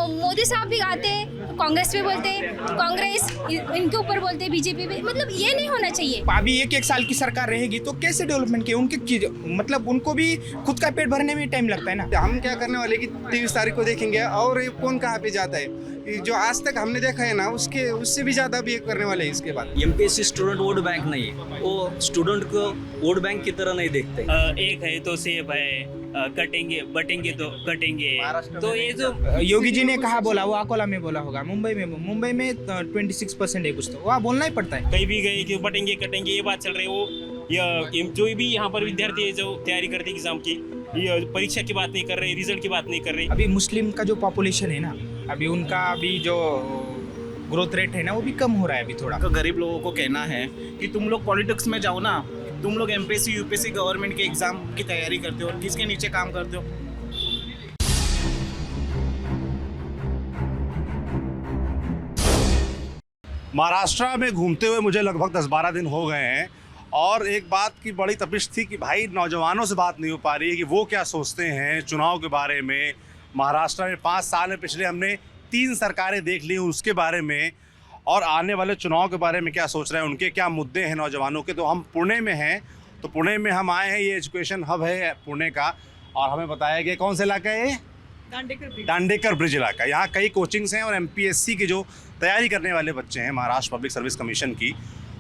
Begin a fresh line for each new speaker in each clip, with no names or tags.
मोदी साहब भी आते, कांग्रेस पे बोलते, कांग्रेस इनके ऊपर बोलते, बीजेपी पे, मतलब ये नहीं होना चाहिए।
अभी एक साल की सरकार रहेगी तो कैसे डेवलपमेंट की उनके मतलब उनको भी खुद का पेट भरने में टाइम लगता है ना।
हम क्या करने वाले कि 23 तारीख को देखेंगे और ये कौन कहाँ पे जाता है, जो आज तक हमने देखा है ना उससे भी ज्यादा भी करने वाले हैं इसके बाद।
एमपीएससी स्टूडेंट वोट बैंक नहीं है, वो स्टूडेंट को वोट बैंक की तरह नहीं देखते।
एक है तो सेब है, कटेंगे बटेंगे तो कटेंगे। तो ये जो
योगी जी ने कहा बोला, वो अकोला में बोला होगा, मुंबई में 26% है कुछ, तो वहाँ बोलना ही पड़ता है।
कहीं भी गए कि बटेंगे कटेंगे ये बात चल रही है। वो जो भी यहाँ पर विद्यार्थी है जो तैयारी करते हैं एग्जाम की, ये परीक्षा की बात नहीं कर रहे, रिजल्ट की बात नहीं कर रहे।
अभी मुस्लिम का जो पॉपुलेशन है ना, अभी उनका अभी जो ग्रोथ रेट है ना वो भी कम हो रहा है अभी थोड़ा।
तो गरीब लोगों को कहना है कि तुम लोग पॉलिटिक्स में जाओ ना, तुम लोग एमपीएससी यूपीएससी गवर्नमेंट के एग्जाम की तैयारी करते हो, किसके नीचे काम करते हो।
महाराष्ट्र में घूमते हुए मुझे लगभग 10-12 दिन हो गए हैं और एक बात की बड़ी तपिश थी कि भाई नौजवानों से बात नहीं हो पा रही है कि वो क्या सोचते हैं चुनाव के बारे में। महाराष्ट्र में 5 साल में पिछले हमने 3 सरकारें देख ली उसके बारे में, और आने वाले चुनाव के बारे में क्या सोच रहे हैं, उनके क्या मुद्दे हैं नौजवानों के। तो हम पुणे में हैं, तो पुणे में हम आए हैं, ये एजुकेशन हब है पुणे का, और हमें बताया गया कौन सा इलाका है ये, दांडेकर ब्रिज इलाका। यहाँ कई कोचिंग्स हैं और एमपीएससी की जो तैयारी करने वाले बच्चे हैं महाराष्ट्र पब्लिक सर्विस कमीशन की,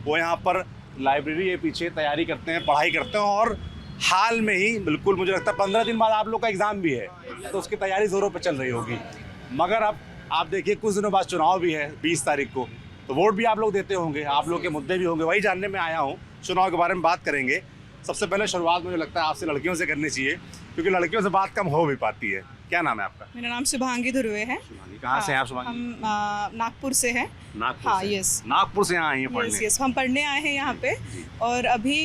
वो यहाँ पर लाइब्रेरी है पीछे, तैयारी करते हैं, पढ़ाई करते हैं। और हाल में ही बिल्कुल मुझे लगता है 15 दिन बाद आप लोग का एग्ज़ाम भी है, तो उसकी तैयारी ज़ोरों पर चल रही होगी। मगर अब आप देखिए कुछ दिनों बाद चुनाव भी है 20 तारीख को, तो वोट भी आप लोग देते होंगे, आप लोग के मुद्दे भी होंगे, वही जानने में आया हूँ। चुनाव के बारे में बात करेंगे। सबसे पहले शुरुआत मुझे लगता है आपसे लड़कियों से करनी चाहिए, क्योंकि लड़कियों से बात कम हो भी पाती है। क्या नाम है आपका?
मेरा नाम शुभांगी धुर्वे है।
कहाँ से हैं आप शुभांगी?
हम नागपुर से हैं।
नागपुर
हाँ,
से?
यस।
नागपुर से यहाँ आई हैं पढ़ने?
यस, हम पढ़ने आए हैं यहाँ पे। और अभी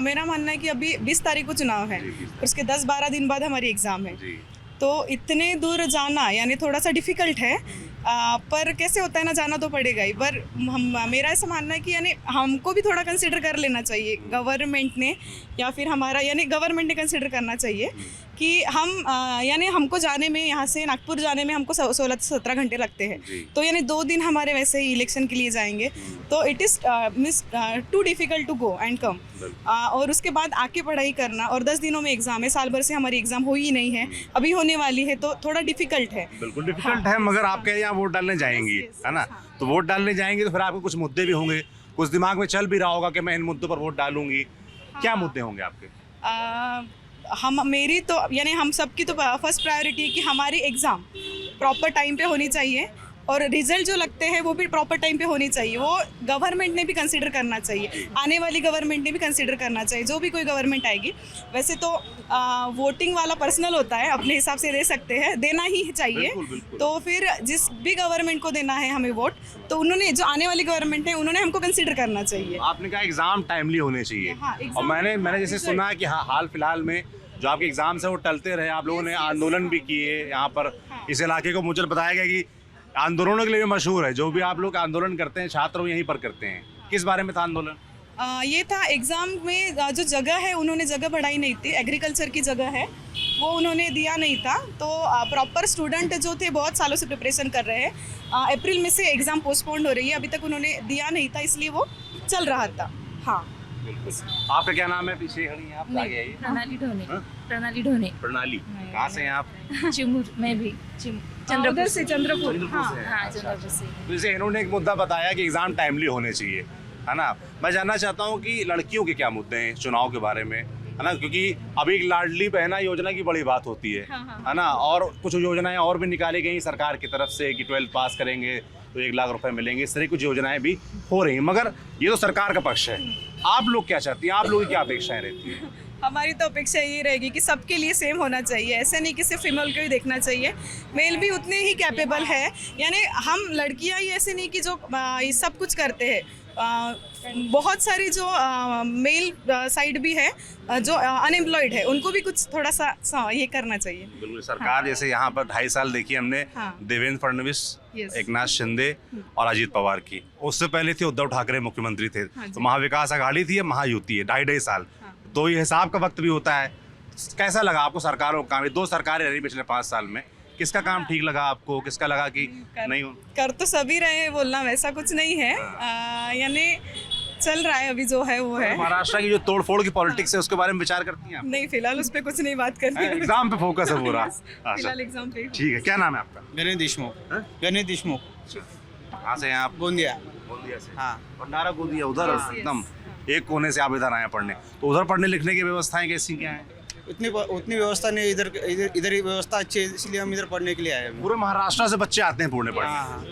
मेरा मानना है कि अभी 20 तारीख को चुनाव है, उसके 10-12 दिन बाद हमारी एग्ज़ाम है। तो इतने दूर जाना यानी थोड़ा सा डिफ़िकल्ट है, पर कैसे होता है ना, जाना तो पड़ेगा ही। पर मेरा ऐसा मानना है कि यानी हमको भी थोड़ा कंसिडर कर लेना चाहिए गवर्नमेंट ने, या फिर हमारा यानी गवर्नमेंट ने कंसिडर करना चाहिए कि हम यानी हमको जाने में, यहाँ से नागपुर जाने में हमको 16 से 17 घंटे लगते हैं। तो यानी 2 दिन हमारे वैसे ही इलेक्शन के लिए जाएंगे, तो it is too difficult to go and come. और उसके बाद आके पढ़ाई करना, और 10 दिनों में एग्ज़ाम है, साल भर से हमारी एग्ज़ाम हो ही नहीं है, अभी होने वाली है, तो थोड़ा डिफ़िकल्ट है।
बिल्कुल डिफिकल्ट है, मगर आपके यहाँ वोट डालने जाएंगी, है ना? तो वोट डालने जाएंगी तो फिर आपको कुछ मुद्दे भी होंगे, कुछ दिमाग में चल भी रहा होगा कि मैं इन मुद्दों पर वोट डालूंगी। क्या मुद्दे होंगे आपके?
मेरी तो यानी हम सबकी तो फर्स्ट प्रायोरिटी है कि हमारी एग्ज़ाम प्रॉपर टाइम पे होनी चाहिए, और रिजल्ट जो लगते हैं वो भी प्रॉपर टाइम पे होनी चाहिए। वो गवर्नमेंट ने भी कंसीडर करना चाहिए, आने वाली गवर्नमेंट ने भी कंसीडर करना चाहिए, जो भी कोई गवर्नमेंट आएगी। वैसे तो वोटिंग वाला पर्सनल होता है, अपने हिसाब से दे सकते हैं, देना ही चाहिए।
बिल्कुल।
तो फिर जिस भी गवर्नमेंट को देना है हमें वोट, तो उन्होंने, जो आने वाली गवर्नमेंट है, उन्होंने हमको कंसीडर करना चाहिए।
आपने कहा एग्जाम टाइमली होने चाहिए।
हाँ,
और मैंने जैसे सुना कि हाल फिलहाल में जो आपके एग्जाम्स है वो टलते रहे, आप लोगों ने आंदोलन भी किए यहाँ पर। इस इलाके को मुझे बताया गया कि आंदोलनों के लिए भी मशहूर है, जो भी आप लोग आंदोलन करते हैं छात्र वो यहीं पर करते हैं। किस बारे में था आंदोलन?
ये था एग्ज़ाम में जो जगह है, उन्होंने जगह बढ़ाई नहीं थी, एग्रीकल्चर की जगह है वो उन्होंने दिया नहीं था। तो प्रॉपर स्टूडेंट जो थे बहुत सालों से प्रिपरेशन कर रहे हैं, अप्रैल में से एग्ज़ाम पोस्टपोन्ड हो रही है, अभी तक उन्होंने दिया नहीं था, इसलिए वो चल रहा था। हाँ,
आपका क्या नाम है? पीछे खड़ी हैं आप, आगे आइए।
प्रणाली ढोने।
हाँ?
प्रणाली ढोने।
प्रणाली, कहाँ से हैं आप?
चिमूर में भी
उधर से चंद्रपुर।
हाँ, चंद्रपुर से।
तो जैसे इन्होंने एक मुद्दा बताया कि एग्जाम टाइमली होने चाहिए, है ना? मैं जानना चाहता हूँ कि लड़कियों के क्या मुद्दे हैं चुनाव के बारे में, है ना? क्योंकि अभी लाडली बहना योजना की बड़ी बात होती है ना? और कुछ योजनाएं और भी निकाली गई सरकार की तरफ से कि 12th पास करेंगे तो 1 लाख रुपए मिलेंगे, इस तरह कुछ योजनाएं भी हो रही हैं। मगर ये तो सरकार का पक्ष है, आप लोग क्या चाहती हैं, आप लोगों की क्या अपेक्षाएं रहती हैं?
हमारी तो अपेक्षा ये रहेगी कि सबके लिए सेम होना चाहिए, ऐसा नहीं कि सिर्फ फीमेल को ही देखना चाहिए, मेल भी उतने ही कैपेबल है। यानी हम लड़कियां ही ऐसे नहीं कि जो ये सब कुछ करते हैं, बहुत सारी जो मेल साइड भी है जो अनएम्प्लॉयड है, उनको भी कुछ थोड़ा सा ये करना चाहिए।
बिल्कुल। सरकार जैसे यहाँ पर 2.5 साल देखी हमने, देवेंद्र फडणवीस, एकनाथ शिंदे और अजीत पवार की। उससे पहले थे उद्धव ठाकरे मुख्यमंत्री थे, तो महाविकास अघाड़ी थी या महायुति है, 2.5 साल। तो ये हिसाब का वक्त भी होता है। कैसा लगा आपको सरकारों का काम? 2 सरकारें रही पिछले 5 साल में, किसका काम ठीक लगा आपको, किसका लगा कि नहीं हो?
कर तो सभी रहे हैं, बोलना वैसा कुछ नहीं है। यानी चल रहा है अभी जो है वो है।
महाराष्ट्र की जो तोड़फोड़ की पॉलिटिक्स है उसके बारे में विचार करती हैं आप?
नहीं, फिलहाल उस पर कुछ नहीं बात करनी है।
एग्जाम पे फोकस है पूरा।
फिलहाल एग्जाम पे ही।
ठीक है, क्या नाम है आपका?
गणेश देशमुख। गणेश देशमुख,
कहाँ से हैं आप?
गोंदिया।
गोंदिया से।
हाँ।
भंडारा गोंदिया उधर एकदम एक कोने से आप इधर आए पढ़ने, तो उधर पढ़ने लिखने की व्यवस्थाएं कैसी क्या हैं?
उतनी व्यवस्था नहीं, इधर ही व्यवस्था अच्छी है, इसलिए हम इधर पढ़ने के लिए आए हैं।
पूरे महाराष्ट्र से बच्चे आते हैं पुणे पढ़ने।
हाँ।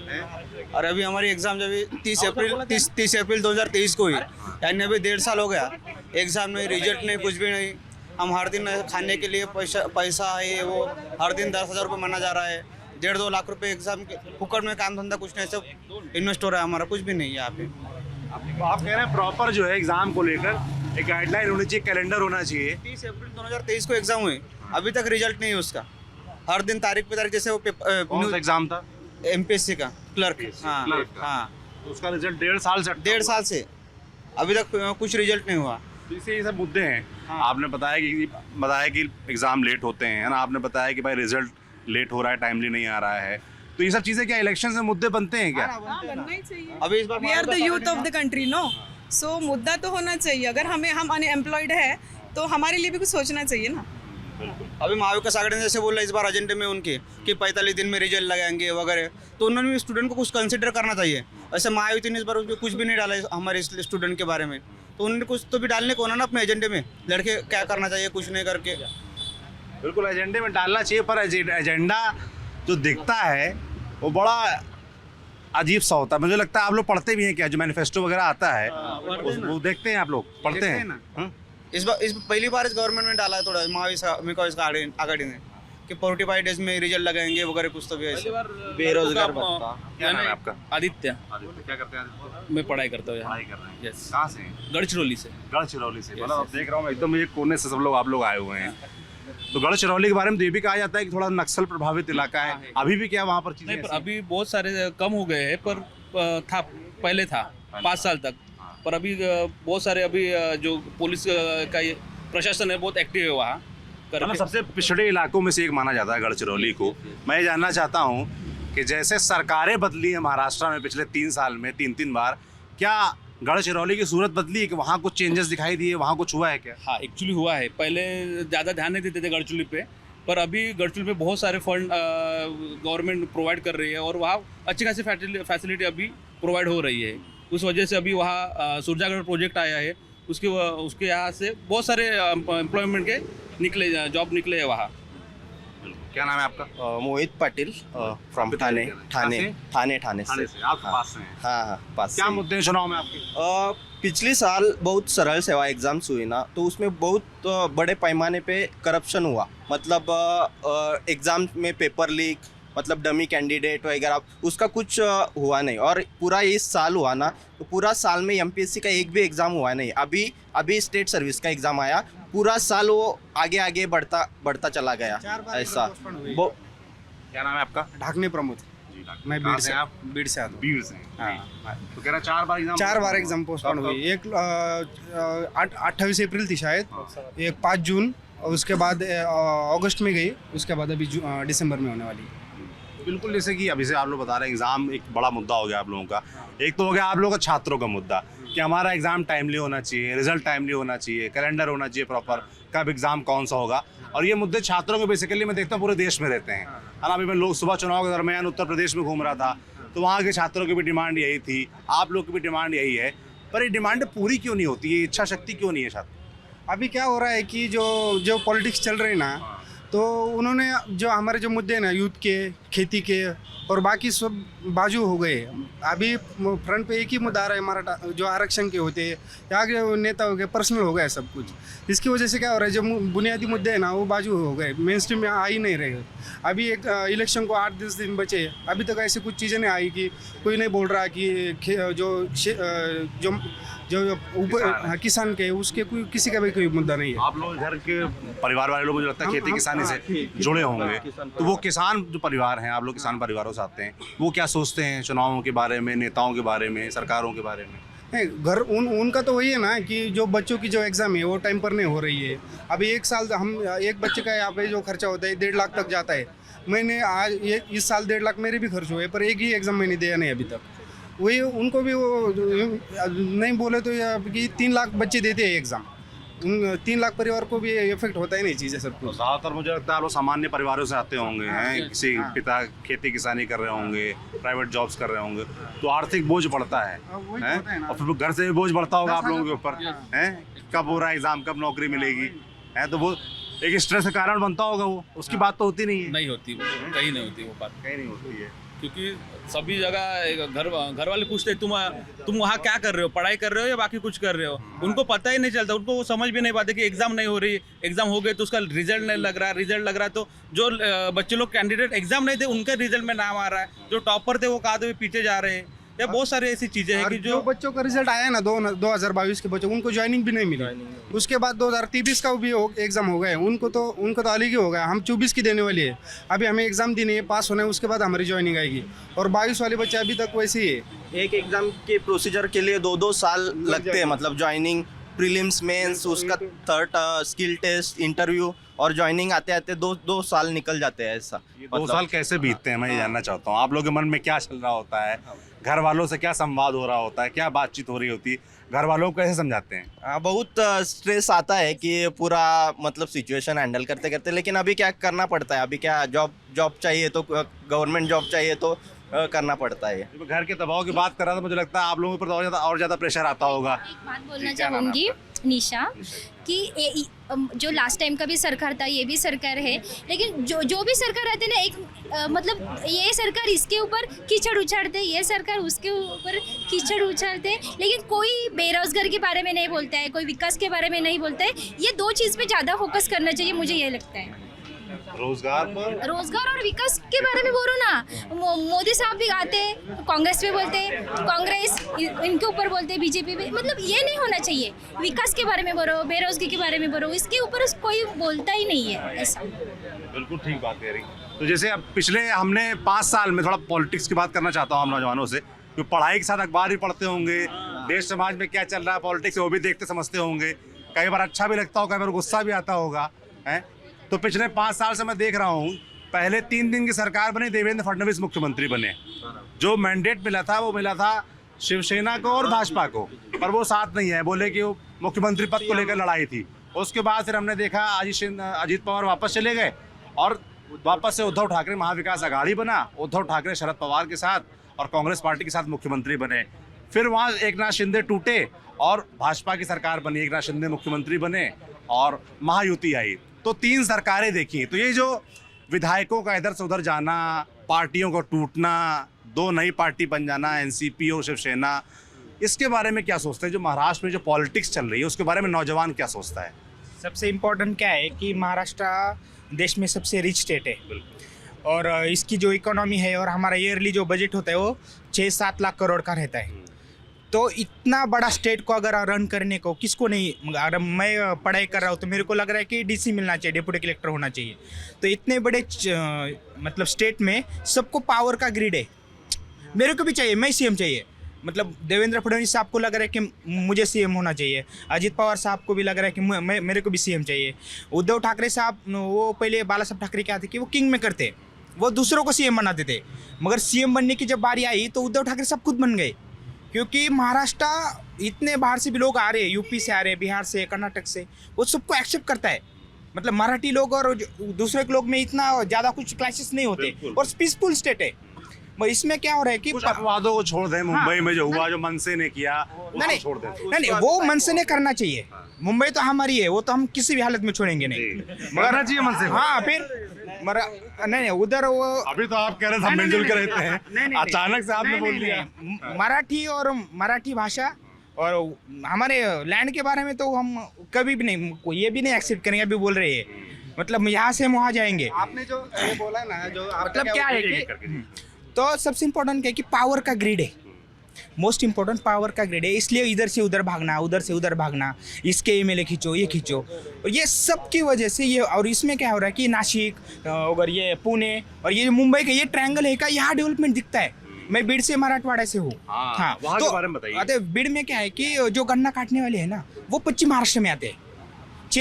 और अभी हमारी एग्जाम जब 30 अप्रैल 2023 को हुई, यानी अभी 1.5 साल हो गया। एग्जाम नहीं, रिजल्ट नहीं, कुछ भी नहीं। हम हर दिन खाने के लिए पैसा है वो हर दिन 10,000 रुपये माना जा रहा है। 1.5-2 लाख रुपए एग्जाम के फुकट में, काम धंधा कुछ नहीं, सब इन्वेस्ट हो रहा है हमारा, कुछ भी नहीं है यहाँ पे।
आप कह रहे हैं प्रॉपर जो है एग्जाम को लेकर एक गाइडलाइन होनी चाहिए, कैलेंडर होना चाहिए।
30 अप्रैल 2023 को एग्जाम हुई, अभी तक रिजल्ट नहीं है उसका। हर दिन तारीख पे तारीख, जैसे वो
कौन सा एग्जाम था?
MPSC का क्लर्क। हाँ हाँ,
तो उसका रिजल्ट 1.5 साल से
1.5 साल से अभी तक कुछ रिजल्ट नहीं हुआ।
तो इससे ये सब मुद्दे हैं। आपने बताया कि एग्जाम लेट होते हैं, है ना? आपने बताया कि भाई रिजल्ट लेट हो रहा है, टाइमली नहीं आ रहा है, तो ये सब चीजें क्या इलेक्शन से मुद्दे बनते हैं क्या?
बनना ही चाहिए।
अभी इस बार
we are the youth of the country, no? So मुद्दा तो होना चाहिए। अगर हम अनएम्प्लॉयड है तो हमारे लिए भी कुछ सोचना चाहिए ना।
अभी महाविकास आघाड़ी ने जैसे बोला इस बार एजेंडे में उनके कि 45 दिन में रिजल्ट लगाएंगे वगैरह, तो उन्होंने भी स्टूडेंट को कुछ कंसिडर करना चाहिए। ऐसे महायुति ने इस बार कुछ भी नहीं डाला हमारे स्टूडेंट के बारे में, तो उन्होंने कुछ तो भी डालने को ना अपने एजेंडे में, लड़के क्या करना चाहिए कुछ नहीं करके।
बिल्कुल एजेंडे में डालना चाहिए, पर एजेंडा जो दिखता है वो बड़ा अजीब सा होता है। मुझे लगता है आप लोग पढ़ते भी हैं क्या? जो मैनिफेस्टो वगैरह आता है वो देखते हैं, आप लोग पढ़ते हैं?
इस पहली बार इस गवर्नमेंट में डाला है थोड़ा महाविकास आघाड़ी ने कि 45 डेज में रिजल्ट लगाएंगे वगैरह, कुछ तो भी ऐसे। बेरोजगार बच्चा।
क्या नाम है आपका?
आदित्य।
क्या करते हैं?
मैं पढ़ाई करता हूँ यहाँ।
पढ़ाई कर रहे हैं।
यस।
कहाँ से?
गढ़चिरौली से।
गढ़चिरौली से। मतलब अब देख रहा हूँ एकदम एक कोने से सब लोग आप लोग आए हुए हैं। तो गढ़चिरौली के बारे में तो ये भी कहा जाता है कि थोड़ा नक्सल प्रभावित इलाका है। अभी भी क्या वहाँ पर चीजें?
नहीं, पर अभी बहुत सारे कम हो गए हैं, पर था पहले था 5 साल तक, पर अभी बहुत सारे अभी जो पुलिस का ये प्रशासन है बहुत एक्टिव है वहाँ।
मतलब सबसे पिछड़े इलाकों में से एक माना जाता है गढ़चिरौली को। मैं ये जानना चाहता हूँ कि जैसे सरकारें बदली हैं महाराष्ट्र में पिछले 3 साल में 3 बार, क्या गढ़चिरौली की सूरत बदली है कि वहाँ कुछ चेंजेस दिखाई दिए, वहाँ कुछ हुआ है क्या?
हाँ, एक्चुअली हुआ है। पहले ज़्यादा ध्यान नहीं देते थे गढ़चिरौली पे, पर अभी गढ़चिरौली पे बहुत सारे फंड गवर्नमेंट प्रोवाइड कर रही है और वहाँ अच्छी खासी फैसिलिटी अभी प्रोवाइड हो रही है। उस वजह से अभी वहाँ सूरजागढ़ प्रोजेक्ट आया है, उसके यहाँ से बहुत सारे एम्प्लॉयमेंट के जॉब निकले हैं वहाँ।
क्या नाम है आपका?
मोहित पाटिल फ्रॉम ठाणे से।
आप पास से हैं?
हाँ, पास
क्या
से।
मुद्दे हैं चुनाव में आपके?
पिछले साल बहुत सरल सेवा एग्जाम्स हुई ना, तो उसमें बहुत बड़े पैमाने पे करप्शन हुआ। मतलब एग्जाम में पेपर लीक, मतलब डमी कैंडिडेट वगैरह, उसका कुछ हुआ नहीं। और पूरा इस साल हुआ ना, तो पूरा साल में MPSC का एक भी एग्ज़ाम हुआ नहीं। अभी स्टेट सर्विस का एग्ज़ाम आया, पूरा साल वो आगे बढ़ता चला गया। ऐसा
क्या नाम है आपका?
ढाकने प्रमोद। मैं बीड़ से
आप?
बीड़ से आता हूँ।
बीड़ से।
हाँ।
तो कह रहा 4 बार एग्जाम
पोस्टपोन हुई। एक 28 अप्रैल थी शायद, एक 5 जून, और उसके बाद अगस्त में गई, उसके बाद अभी दिसंबर में होने वाली है।
बिल्कुल, जैसे कि अभी से आप लोग बता रहे हैं एग्जाम एक बड़ा मुद्दा हो गया आप लोगों का। एक तो हो गया आप लोगों का छात्रों का मुद्दा कि हमारा एग्जाम टाइमली होना चाहिए, रिजल्ट टाइमली होना चाहिए, कैलेंडर होना चाहिए प्रॉपर, कब एग्जाम कौन सा होगा। और ये मुद्दे छात्रों के बेसिकली मैं देखता हूँ पूरे देश में रहते हैं, है ना? अभी मैं सुबह चुनाव के दरमियान उत्तर प्रदेश में घूम रहा था, तो वहाँ के छात्रों की भी डिमांड यही थी, आप लोग की भी डिमांड यही है, पर ये डिमांड पूरी क्यों नहीं होती? ये इच्छा शक्ति क्यों नहीं है छात्र?
अभी क्या हो रहा है कि जो पॉलिटिक्स चल रही ना, तो उन्होंने जो हमारे जो मुद्दे हैं ना, यूथ के, खेती के और बाकी सब बाजू हो गए। अभी फ्रंट पे एक ही मुद्दा आ रहा है हमारा, जो आरक्षण के होते हैं यहाँ के नेता हो गए, पर्सनल हो गया सब कुछ। इसकी वजह से क्या हो रहा है, जो बुनियादी मुद्दे हैं ना वो बाजू हो गए, मेन स्ट्रीम में आ ही नहीं रहे। अभी एक इलेक्शन को 8-10 दिन बचे, अभी तक ऐसे कुछ चीज़ें नहीं आई कि कोई नहीं बोल रहा कि जो ऊपर किसान के उसके कोई किसी का भी कोई मुद्दा नहीं है।
आप लोग घर के परिवार वाले लोग मुझे लगता है खेती किसानी से जुड़े होंगे, तो वो किसान जो परिवार हैं, आप लोग किसान परिवारों से आते हैं, वो क्या सोचते हैं चुनावों के बारे में, नेताओं के बारे में, सरकारों के बारे में?
नहीं, घर उनका तो वही है ना कि जो बच्चों की जो एग्ज़ाम है वो टाइम पर नहीं हो रही है। अभी एक साल हम एक बच्चे का यहाँ पे जो खर्चा होता है 1.5 लाख तक जाता है। मैंने आज ये इस साल 1.5 लाख मेरे भी खर्च हुए, पर एक ही एग्ज़ाम मैंने दिया नहीं अभी तक। वही उनको भी वो नहीं बोले तो कि 3 लाख बच्चे देते हैं एग्ज़ाम, उन 3 लाख परिवार को भी इफेक्ट होता ही नहीं चीज़ें सब
तो
कुछ।
ज़्यादातर मुझे लगता है लोग सामान्य परिवारों से आते होंगे, हैं किसी पिता खेती किसानी कर रहे होंगे, प्राइवेट जॉब्स कर रहे होंगे, तो आर्थिक बोझ बढ़ता है,
वही
हैं?
होता है ना।
और फिर घर से भी बोझ बढ़ता होगा आप लोगों के ऊपर, हैं कब हो रहा है एग्जाम, कब नौकरी मिलेगी, है तो वो एक स्ट्रेस का कारण बनता होगा। वो उसकी बात तो होती नहीं है,
नहीं होती, कहीं नहीं होती वो बात,
कहीं नहीं होती है।
क्योंकि सभी जगह घर वाले पूछते हैं तुम वहाँ क्या कर रहे हो, पढ़ाई कर रहे हो या बाकी कुछ कर रहे हो, उनको पता ही नहीं चलता, उनको वो समझ भी नहीं पाते कि एग्जाम नहीं हो रही, एग्जाम हो गए तो उसका रिजल्ट नहीं लग रहा, रिजल्ट लग रहा तो जो बच्चे लोग कैंडिडेट एग्जाम नहीं थे उनके रिजल्ट में नाम आ रहा है, जो टॉपर थे वो कहा तो पीछे जा रहे हैं, या बहुत सारी ऐसी चीजें हैं कि
जो बच्चों का रिजल्ट आया ना 2022 के बच्चों, उनको ज्वाइनिंग भी नहीं मिली। उसके बाद 2023 का भी एग्जाम हो गए, उनको तो अलग ही हो गया। हम 24 की देने वाली है, अभी हमें एग्जाम देनी है, पास होना है, उसके बाद हमारी ज्वाइनिंग आएगी। और 22 वाले बच्चे अभी तक वैसे ही है।
एक एग्ज़ाम के प्रोसीजर के लिए 2-2 साल लगते हैं, मतलब ज्वाइनिंग, प्रीलिम्स, मेंस, उसका थर्ड स्किल टेस्ट, इंटरव्यू और ज्वाइनिंग आते आते 2 साल निकल जाते हैं। ऐसा
ये 2 साल कैसे बीतते हैं, मैं ये जानना चाहता हूँ। आप लोगों के मन में क्या चल रहा होता है, घर वालों से क्या संवाद हो रहा होता है, क्या बातचीत हो रही होती है, घर वालों को कैसे समझाते हैं?
बहुत स्ट्रेस आता है कि पूरा मतलब सिचुएशन हैंडल करते करते, लेकिन अभी क्या करना पड़ता है, अभी क्या जॉब चाहिए तो गवर्नमेंट जॉब चाहिए तो करना पड़ता है।
जब घर के दबाव की बात कर रहा था, मुझे लगता है आप लोगों पर और ज़्यादा प्रेशर आता होगा।
एक बात बोलना चाहूँगी निशा कि जो लास्ट टाइम का भी सरकार था, ये भी सरकार है, लेकिन जो भी सरकार आते ना एक मतलब ये सरकार इसके ऊपर कीचड़ उछालते, ये सरकार उसके ऊपर कीचड़ उछालते, लेकिन कोई बेरोजगार के बारे में नहीं बोलता है, कोई विकास के बारे में नहीं बोलता है। ये 2 चीज़ पे ज़्यादा फोकस करना चाहिए, मुझे ये लगता है।
रोजगार
और विकास के बारे में बोलो ना। मोदी साहब भी आते, कांग्रेस पे बोलते, कांग्रेस इनके ऊपर बोलते, बीजेपी पे, मतलब ये नहीं होना चाहिए। विकास के बारे में बोलो, बेरोजगारी के बारे में बोलो, इसके ऊपर कोई बोलता ही नहीं है। ऐसा
बिल्कुल ठीक बात कह रही। तो जैसे अब पिछले हमने 5 साल में, थोड़ा पॉलिटिक्स की बात करना चाहता हूँ हम नौजवानों से, जो पढ़ाई के साथ अखबार भी पढ़ते होंगे, देश समाज में क्या चल रहा है पॉलिटिक्स वो भी देखते समझते होंगे, कई बार अच्छा भी लगता होगा, कई बार गुस्सा भी आता होगा, है। तो पिछले 5 साल से मैं देख रहा हूँ, पहले 3 दिन की सरकार बनी, देवेंद्र फडणवीस मुख्यमंत्री बने, जो मैंडेट मिला था वो मिला था शिवसेना को और भाजपा को, पर वो साथ नहीं है, बोले कि वो मुख्यमंत्री पद को लेकर लड़ाई थी। उसके बाद फिर हमने देखा अजीत पवार वापस चले गए और वापस से उद्धव ठाकरे महाविकास आघाड़ी बना, उद्धव ठाकरे शरद पवार के साथ और कांग्रेस पार्टी के साथ मुख्यमंत्री बने। फिर वहाँ एकनाथ शिंदे टूटे और भाजपा की सरकार बनी, एकनाथ शिंदे मुख्यमंत्री बने और महायुति आई। तो 3 सरकारें देखी। तो ये जो विधायकों का इधर से उधर जाना, पार्टियों को टूटना, 2 नई पार्टी बन जाना, एनसीपी और शिवसेना, इसके बारे में क्या सोचते हैं? जो महाराष्ट्र में जो पॉलिटिक्स चल रही है उसके बारे में नौजवान क्या सोचता है?
सबसे इम्पोर्टेंट क्या है कि महाराष्ट्र देश में सबसे रिच स्टेट है और इसकी जो इकोनॉमी है और हमारा ईयरली जो बजट होता है वो 6-7 लाख करोड़ का रहता है। तो इतना बड़ा स्टेट को अगर रन करने को किसको नहीं, अगर मैं पढ़ाई कर रहा हूँ तो मेरे को लग रहा है कि डीसी मिलना चाहिए, डेप्यूटी कलेक्टर होना चाहिए। तो इतने बड़े मतलब स्टेट में सबको पावर का ग्रिड है, मेरे को भी चाहिए, मैं सीएम चाहिए। मतलब देवेंद्र फडणवीस साहब को लग रहा है कि मुझे सीएम होना चाहिए, अजीत पवार साहब को भी लग रहा है कि मेरे को भी सीएम चाहिए। उद्धव ठाकरे साहब वो पहले बाला साहब ठाकरे क्या थे कि वो किंग में करते, वो दूसरों को सीएम बनाते थे, मगर सीएम बनने की जब बारी आई तो उद्धव ठाकरे साहब खुद बन गए, क्योंकि महाराष्ट्र इतने बाहर से भी लोग आ रहे हैं, यूपी से आ रहे हैं, बिहार से, कर्नाटक से, वो सबको एक्सेप्ट करता है। मतलब मराठी लोग और दूसरे लोग में इतना ज़्यादा कुछ क्लासेस नहीं होते और पीसफुल स्टेट है। मगर इसमें क्या हो रहा है कि
कुछ अपवादों को छोड़ दें, मुंबई में जो हुआ, जो मनसे ने किया,
नहीं
छोड़ दें।
नहीं, वो मनसे ने करना चाहिए। मुंबई तो हमारी है, वो तो हम किसी भी हालत में छोड़ेंगे नहीं,
मगर चाहिए मनसे।
हाँ फिर नहीं उधर वो
अभी तो आप कह रहे थे हम मिलजुल के रहते हैं, अचानक से आपने बोल दिया।
मराठी और मराठी भाषा और हमारे लैंड के बारे में तो हम कभी भी नहीं, ये भी नहीं एक्सेप्ट करेंगे। अभी बोल रहे हैं मतलब यहाँ से हम वहाँ जाएंगे।
आपने जो ये बोला ना, जो
मतलब क्या है कि तो सबसे इम्पोर्टेंट क्या है कि पावर का ग्रिड है, मोस्ट इम्पोर्टेंट पावर का ग्रिड है। इसलिए इधर से उधर भागना, उधर से उधर भागना, इसके एमएलए खींचो, ये खींचो, और ये सब की वजह से ये। और इसमें क्या हो रहा है कि नासिक और ये पुणे और ये मुंबई का ये ट्रायंगल है का यहाँ डेवलपमेंट दिखता है। मैं बीड़ से मराठवाड़ा से हूँ।
हाँ, वहाँ के बारे में बताइए।
बीड़ में क्या है कि जो गन्ना काटने वाले हैं ना वो पश्चिम महाराष्ट्र में आते हैं,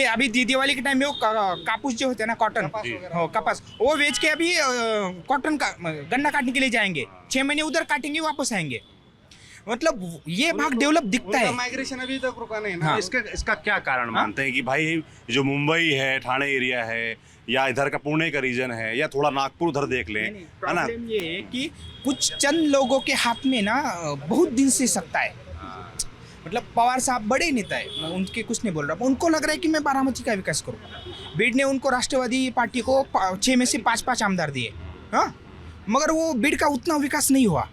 अभी दिवाली के टाइम में वो कापूस जो होते हैं ना, कॉटन, हाँ कपास, वो बेच के अभी कॉटन का गन्ना काटने के लिए जाएंगे, 6 महीने उधर काटेंगे, वापस आएंगे। मतलब ये भाग डेवलप दिखता है।
माइग्रेशन अभी तक रुका नहीं ना।
हाँ।
इसका क्या कारण मानते हैं कि भाई जो मुंबई है, ठाणे एरिया है, या इधर का पुणे का रीजन है, या थोड़ा नागपुर उधर देख लें, है ना?
प्रॉब्लम ये है कि कुछ चंद लोगों के हाथ में ना बहुत दिन से सत्ता है। मतलब पवार साहब बड़े नेता है, मैं उनके कुछ नहीं बोल रहा, उनको लग रहा है कि मैं बारामती का विकास करूँ। बीड ने उनको राष्ट्रवादी पार्टी को 6 में से 5 आमदार दिए, हाँ, मगर वो बीड का उतना विकास नहीं हुआ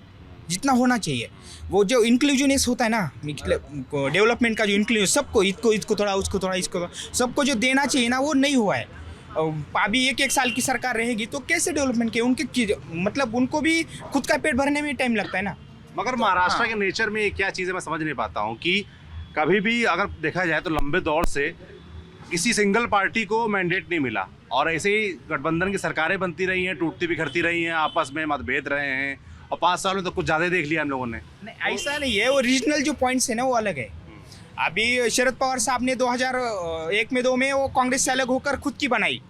जितना होना चाहिए। वो जो इंक्लूजनेस होता है ना, डेवलपमेंट का जो इंक्लूजन, सबको इसको थोड़ा, उसको थोड़ा, इसको थोड़ा, सबको जो देना चाहिए ना, वो नहीं हुआ है। अभी 1 साल की सरकार रहेगी तो कैसे डेवलपमेंट के उनके, मतलब उनको भी खुद का पेट भरने में टाइम लगता है ना।
मगर महाराष्ट्र के नेचर में क्या चीज़ है मैं समझ नहीं पाता हूँ कि कभी भी अगर देखा जाए तो लंबे दौर से किसी सिंगल पार्टी को मैंडेट नहीं मिला, और ऐसे ही गठबंधन की सरकारें बनती रही हैं, टूटती बिखरती रही हैं, आपस में मतभेद रहे हैं, और 5 साल में तो कुछ ज़्यादा देख लिया हम लोगों ने।
नहीं, ऐसा नहीं है, वो रीजनल जो पॉइंट्स है ना वो अलग है। अभी शरद पवार साहब ने 2001 में 2 में वो कांग्रेस से अलग होकर खुद की बनाई,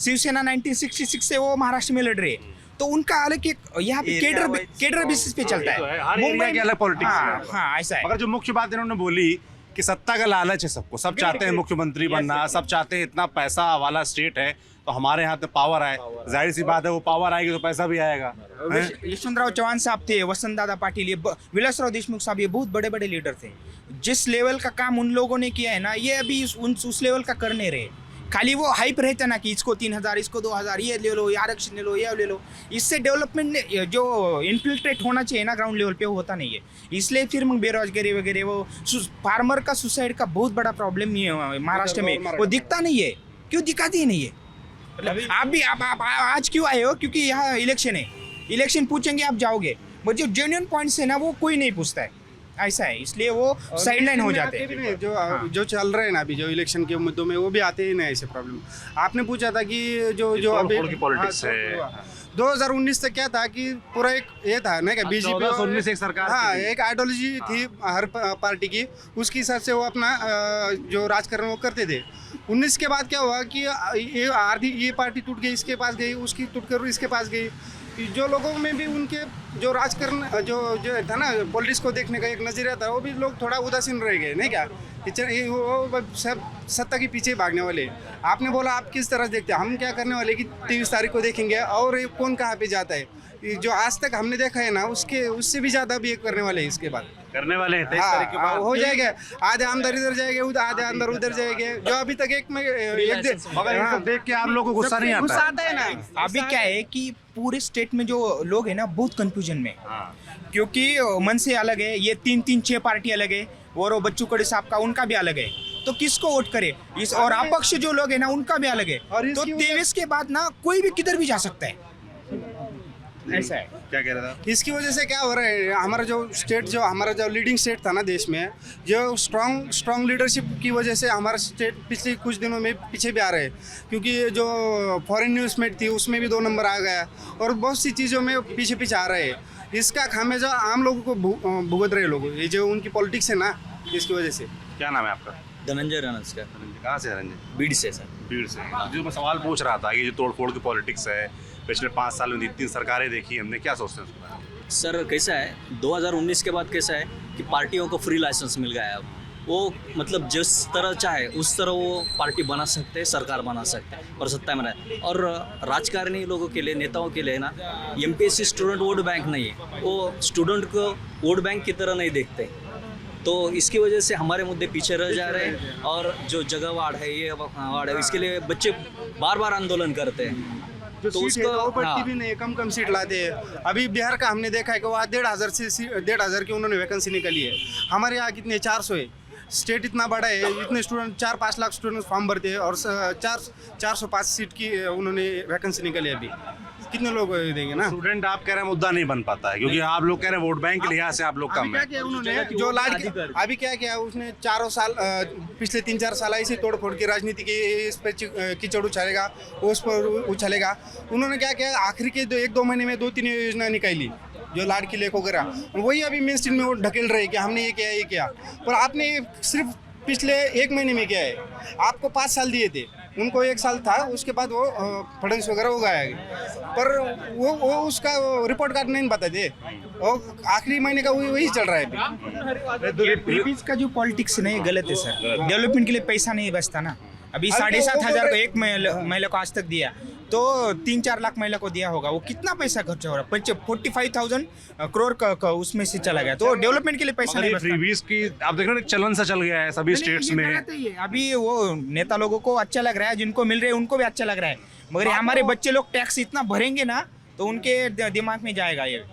शिवसेना 1966 से वो महाराष्ट्र में लड़ रहे, तो उनका अलग एक यहाँ पे केडर बेसिस पे चलता है।
हर एरिया की अलग पॉलिटिक्स है।
हाँ ऐसा है।
मगर जो मुख्य बात इन्होंने बोली कि सत्ता का लालच है सबको, सब चाहते हैं मुख्यमंत्री बनना, सब चाहते हैं, इतना पैसा वाला स्टेट है तो हमारे यहाँ पे पावर आए, जाहिर सी बात है वो पावर आएगी तो पैसा भी आएगा।
यशवंतराव चौहान साहब थे, वसंत दादा पाटिल, ये विलासराव देशमुख साहब, ये बहुत बड़े बड़े लीडर थे। जिस लेवल का काम उन लोगों ने किया है ना, ये अभी उस लेवल का कर नहीं रहे। खाली वो हाइप रहता ना कि इसको 3000, इसको 2000, ये ले लो, ये आरक्षण ले लो, ये ले लो, इससे डेवलपमेंट जो इन्फिल्ट्रेट होना चाहिए ना ग्राउंड लेवल पे, वो होता नहीं है। इसलिए फिर बेरोजगारी वगैरह, वो फार्मर का सुसाइड का बहुत बड़ा प्रॉब्लम है महाराष्ट्र में, वो दिखता नहीं है। क्यों दिखाती ही नहीं है? मतलब आप आज क्यों आए हो? क्योंकि यहाँ इलेक्शन है, इलेक्शन पूछेंगे आप जाओगे, वो जो जेन्युइन पॉइंट्स है ना वो कोई नहीं पूछता है, ऐसा है, इसलिए वो साइडलाइन हो जाते हैं।
जो चल रहे हैं ना अभी जो इलेक्शन के मुद्दों में, वो भी आते ही नहीं ऐसे प्रॉब्लम। आपने पूछा था कि जो अभी
पॉलिटिक्स है
2019 तक क्या था कि पूरा एक ये था ना कि बीजेपी
2019 एक सरकार,
हाँ एक आइडियोलॉजी थी हर पार्टी की, उसके हिसाब से वो अपना जो राजकारण वो करते थे। 19 के बाद क्या हुआ कि ये आधी ये पार्टी टूट गई, इसके पास गई, उसकी टूट कर इसके पास गई। जो लोगों में भी उनके जो राजकारण जो था ना, पॉलिटिक्स को देखने का एक नजरिया था, वो भी लोग थोड़ा उदासीन रह गए, नहीं क्या? वो सब सत्ता के पीछे भागने वाले। आपने बोला आप किस तरह देखते हैं, हम क्या करने वाले कि 23 तारीख को देखेंगे और ये कौन कहाँ पे जाता है। जो आज तक हमने देखा है ना, उससे भी ज़्यादा भी एक करने वाले हैं इसके बाद,
करने वाले हैं। 23
हाँ,
तारीख के बाद
हो जाएगा। आधे आमदार इधर जाएंगे, आधे आमदार उधर जाएंगे, जो अभी तक एक
मगर ये सब देख के आप लोगों को गुस्सा नहीं
गुस्सा
आता
आता है ना।
अभी क्या है कि पूरे स्टेट में जो लोग हैं ना बहुत कंफ्यूजन में, क्योंकि मन से अलग है, ये 3-6 पार्टी अलग है, और वो बच्चू कड़े साहब का उनका भी अलग है, तो किसको वोट करे इस, और अपक्ष जो लोग हैं ना उनका भी अलग है। तो 23 के बाद ना कोई भी किधर भी जा सकता है, ऐसा है।
क्या कह रहा था?
इसकी वजह से क्या हो रहा है, हमारा जो लीडिंग स्टेट था ना देश में, जो स्ट्रॉन्ग लीडरशिप की वजह से हमारा स्टेट पिछले कुछ दिनों में पीछे भी आ रहे हैं, क्योंकि जो फॉरेन इन्वेस्टमेंट थी उसमें भी 2 नंबर आ गया, और बहुत सी चीज़ों में पीछे आ रहे हैं। इसका खामियाजा आम लोगों को भुगत रहे लोग, ये जो उनकी पॉलिटिक्स है ना, इसकी वजह से।
क्या नाम है आपका?
धनंजय रनस का।
कहाँ से रंजन?
बीड से सर।
भीड़ से। जो मैं सवाल पूछ रहा था कि जो तोड़ फोड़ की पॉलिटिक्स है, पिछले 5 साल में इतनी सरकारें देखी हमने, क्या सोचते हैं उसके बारे में?
सर कैसा है, 2019 के बाद कैसा है कि पार्टियों को फ्री लाइसेंस मिल गया है। अब वो मतलब जिस तरह चाहे उस तरह वो पार्टी बना सकते हैं, सरकार बना सकते हैं और सत्ता में रहे। और राजकारणी लोगों के लिए, नेताओं के लिए ना, एमपीएससी स्टूडेंट वोट बैंक नहीं है, वो स्टूडेंट को वोट बैंक की तरह नहीं देखते। तो इसकी वजह से हमारे मुद्दे पीछे रह जा रहे हैं, और जो जगह वार्ड है, ये वार्ड है, इसके लिए बच्चे बार आंदोलन करते हैं।
तो उसको बढ़ती भी नहीं, कम सीट लाते हैं। अभी बिहार का हमने देखा है कि वहाँ 1,500 की उन्होंने वैकेंसी निकाली है। हमारे यहाँ कितने 400 है। स्टेट इतना बड़ा है, इतने स्टूडेंट 4-5 लाख स्टूडेंट फॉर्म भरते हैं, और 405 सीट की उन्होंने वैकेंसी निकाली है। अभी कितने लोग देंगे ना?
स्टूडेंट आप कह रहे हैं मुद्दा नहीं बन पाता है, क्योंकि आप लोग कह रहे हैं वोट बैंक के लिहाज से आप लोग कम है।
उन्होंने जो अभी क्या किया, उसने 4 साल पिछले 3-4 साल ऐसे तोड़ फोड़ की राजनीति की, इस पर कीचड़ उछालेगा, उस पर उछालेगा। उन्होंने क्या किया, आखिरी के 1-2 महीने में 2-3 योजना निकाली, जो लाडकी लेख वगैरह, वही अभी मेन स्ट्रीम में वो ढकेल रहे कि हमने ये किया। पर आपने सिर्फ पिछले 1 महीने में क्या है, आपको 5 साल दिए थे, उनको 1 साल था, उसके बाद वो फंड्स वगैरह हो गया, पर वो उसका रिपोर्ट कार्ड नहीं बताते, और आखिरी महीने का वही चल रहा है अभी।
ये फ्रीबीज का जो पॉलिटिक्स नहीं गलत है सर। डेवलपमेंट के लिए पैसा नहीं बचता ना। अभी 7,500 को एक महिला को आज तक दिया, तो 3-4 लाख महिला को दिया होगा, वो कितना पैसा खर्च हो रहा है? 45,000 करोड़ का उसमें से चला गया, तो डेवलपमेंट के लिए पैसा नहीं बचता।
फ्रीबीज की आप देख रहे हो चलन सा चल गया है सभी स्टेट्स
ये
में।
गलत है ये। अभी वो नेता लोगों को अच्छा लग रहा है, जिनको मिल रहे हैं उनको भी अच्छा लग रहा है, मगर ये हमारे बच्चे लोग टैक्स इतना भरेंगे ना, तो उनके दिमाग में जाएगा ये,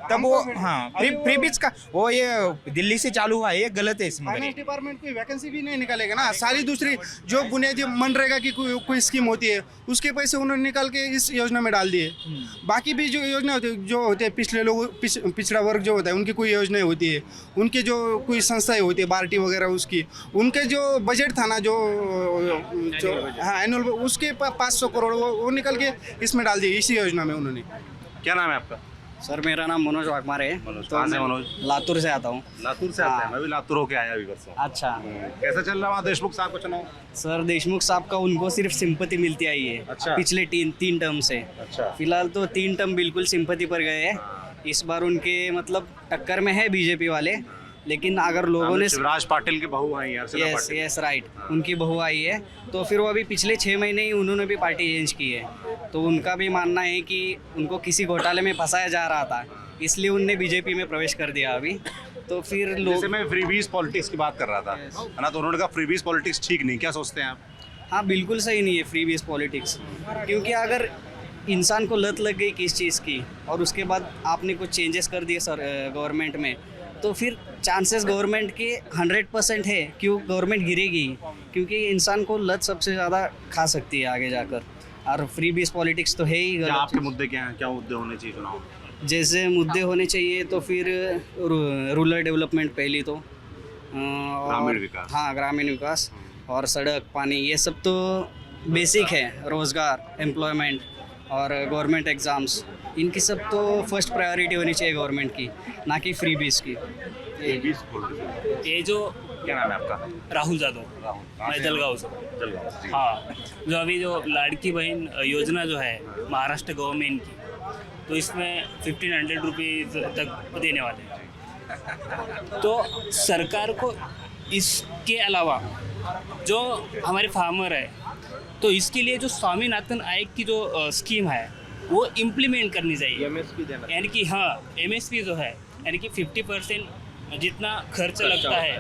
तब वो हाँ फ्रीबीज का वो ये दिल्ली से चालू हुआ है, ये गलत है इसमें।
फाइनेंस डिपार्टमेंट कोई वैकेंसी भी नहीं निकालेगा ना, सारी दूसरी जो बुनियादी मनरेगा की कोई स्कीम होती है, उसके पैसे उन्होंने निकाल के इस योजना में डाल दिए। बाकी भी जो योजना होती है, जो होते हैं पिछले लोग, पिछड़ा वर्ग जो होता है, उनकी कोई योजनाएं होती है, उनके जो कोई संस्थाएं होती है, बार्टी वगैरह, उसकी उनके जो बजट था ना, जो हाँ एनुअल, उसके 500 करोड़ वो निकल के इसमें डाल दिए, इसी योजना में उन्होंने।
क्या नाम है आपका?
सर मेरा नाम मनोज वाघमारे है।
कहाँ से मनोज?
लातूर से आता हूँ।
लातूर से आते हैं, मैं भी लातूर होके आया अभी परसों।
अच्छा,
कैसा चल रहा है वहाँ देशमुख साहब का चुनाव?
सर देशमुख साहब का उनको सिर्फ सिंपैथी मिलती आई है।
अच्छा।
पिछले तीन टर्म से।
अच्छा।
फिलहाल तो 3 टर्म बिल्कुल सिंपैथी पर गए हैं। इस बार उनके मतलब टक्कर में है बीजेपी वाले, लेकिन अगर लोगों ने
शिवराज पाटिल की बहू आई है,
यस राइट, उनकी बहू आई है, तो फिर वो अभी पिछले 6 महीने ही उन्होंने भी पार्टी चेंज की है, तो उनका भी मानना है कि उनको किसी घोटाले में फंसाया जा रहा था, इसलिए उनने बीजेपी में प्रवेश कर दिया अभी। तो फिर लोग,
जैसे मैं फ्रीबीज पॉलिटिक्स की बात कर रहा था, है ना, तो उन्होंने कहा फ्रीबीज पॉलिटिक्स ठीक नहीं, क्या सोचते हैं आप?
हाँ बिल्कुल सही नहीं है फ्रीबीज पॉलिटिक्स, क्योंकि अगर इंसान को लत लग गई किस चीज़ की और उसके बाद आपने कुछ चेंजेस कर दिए सर गवर्नमेंट में, तो फिर चांसेस गवर्नमेंट के 100% है क्यों गवर्नमेंट गिरेगी, क्योंकि इंसान को लत सबसे ज़्यादा खा सकती है आगे जाकर, और फ्रीबीज पॉलिटिक्स तो है ही गलत।
आपके मुद्दे क्या हैं, क्या मुद्दे होने चाहिए चुनाव?
जैसे मुद्दे होने चाहिए तो फिर रूरल डेवलपमेंट पहली तो,
ग्रामीण विकास।
हाँ ग्रामीण विकास, और सड़क पानी, ये सब तो बेसिक है, रोज़गार, एम्प्लॉयमेंट और गवर्नमेंट एग्ज़ाम्स, इनकी सब तो फर्स्ट प्रायोरिटी होनी चाहिए गवर्नमेंट की, ना कि फ्रीबीज की।
ये जो
क्या नाम है आपका?
राहुल यादव, मैं जलगांव से। हाँ, जो अभी जो लाड़की बहन योजना जो है महाराष्ट्र गवर्नमेंट की, तो इसमें 1,500 रुपीज़ तक देने वाले हैं। तो सरकार को इसके अलावा जो हमारे फार्मर है, तो इसके लिए जो स्वामीनाथन आयोग की जो स्कीम है वो इम्प्लीमेंट करनी चाहिए, यानी कि हाँ MSP जो है, यानी कि 50% जितना खर्च लगता है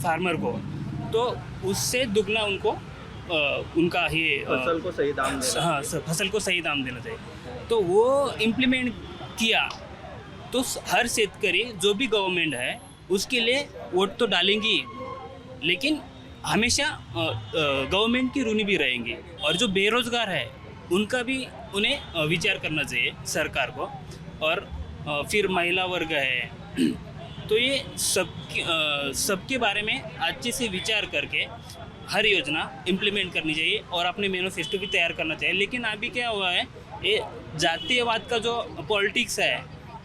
फार्मर को, तो उससे दुगना उनको उनका ही
फसल को सही दाम देना।
हाँ फसल को सही दाम देना चाहिए, तो वो इम्प्लीमेंट किया तो हर शेतकरी जो भी गवर्नमेंट है उसके लिए वोट तो डालेंगी, लेकिन हमेशा गवर्नमेंट की ऋणी भी रहेंगे, और जो बेरोजगार है उनका भी उन्हें विचार करना चाहिए सरकार को, और फिर महिला वर्ग है, तो ये सबके बारे में अच्छे से विचार करके हर योजना इम्प्लीमेंट करनी चाहिए और अपने मैनिफेस्टो भी तैयार करना चाहिए। लेकिन अभी क्या हुआ है, ये जातीयवाद का जो पॉलिटिक्स है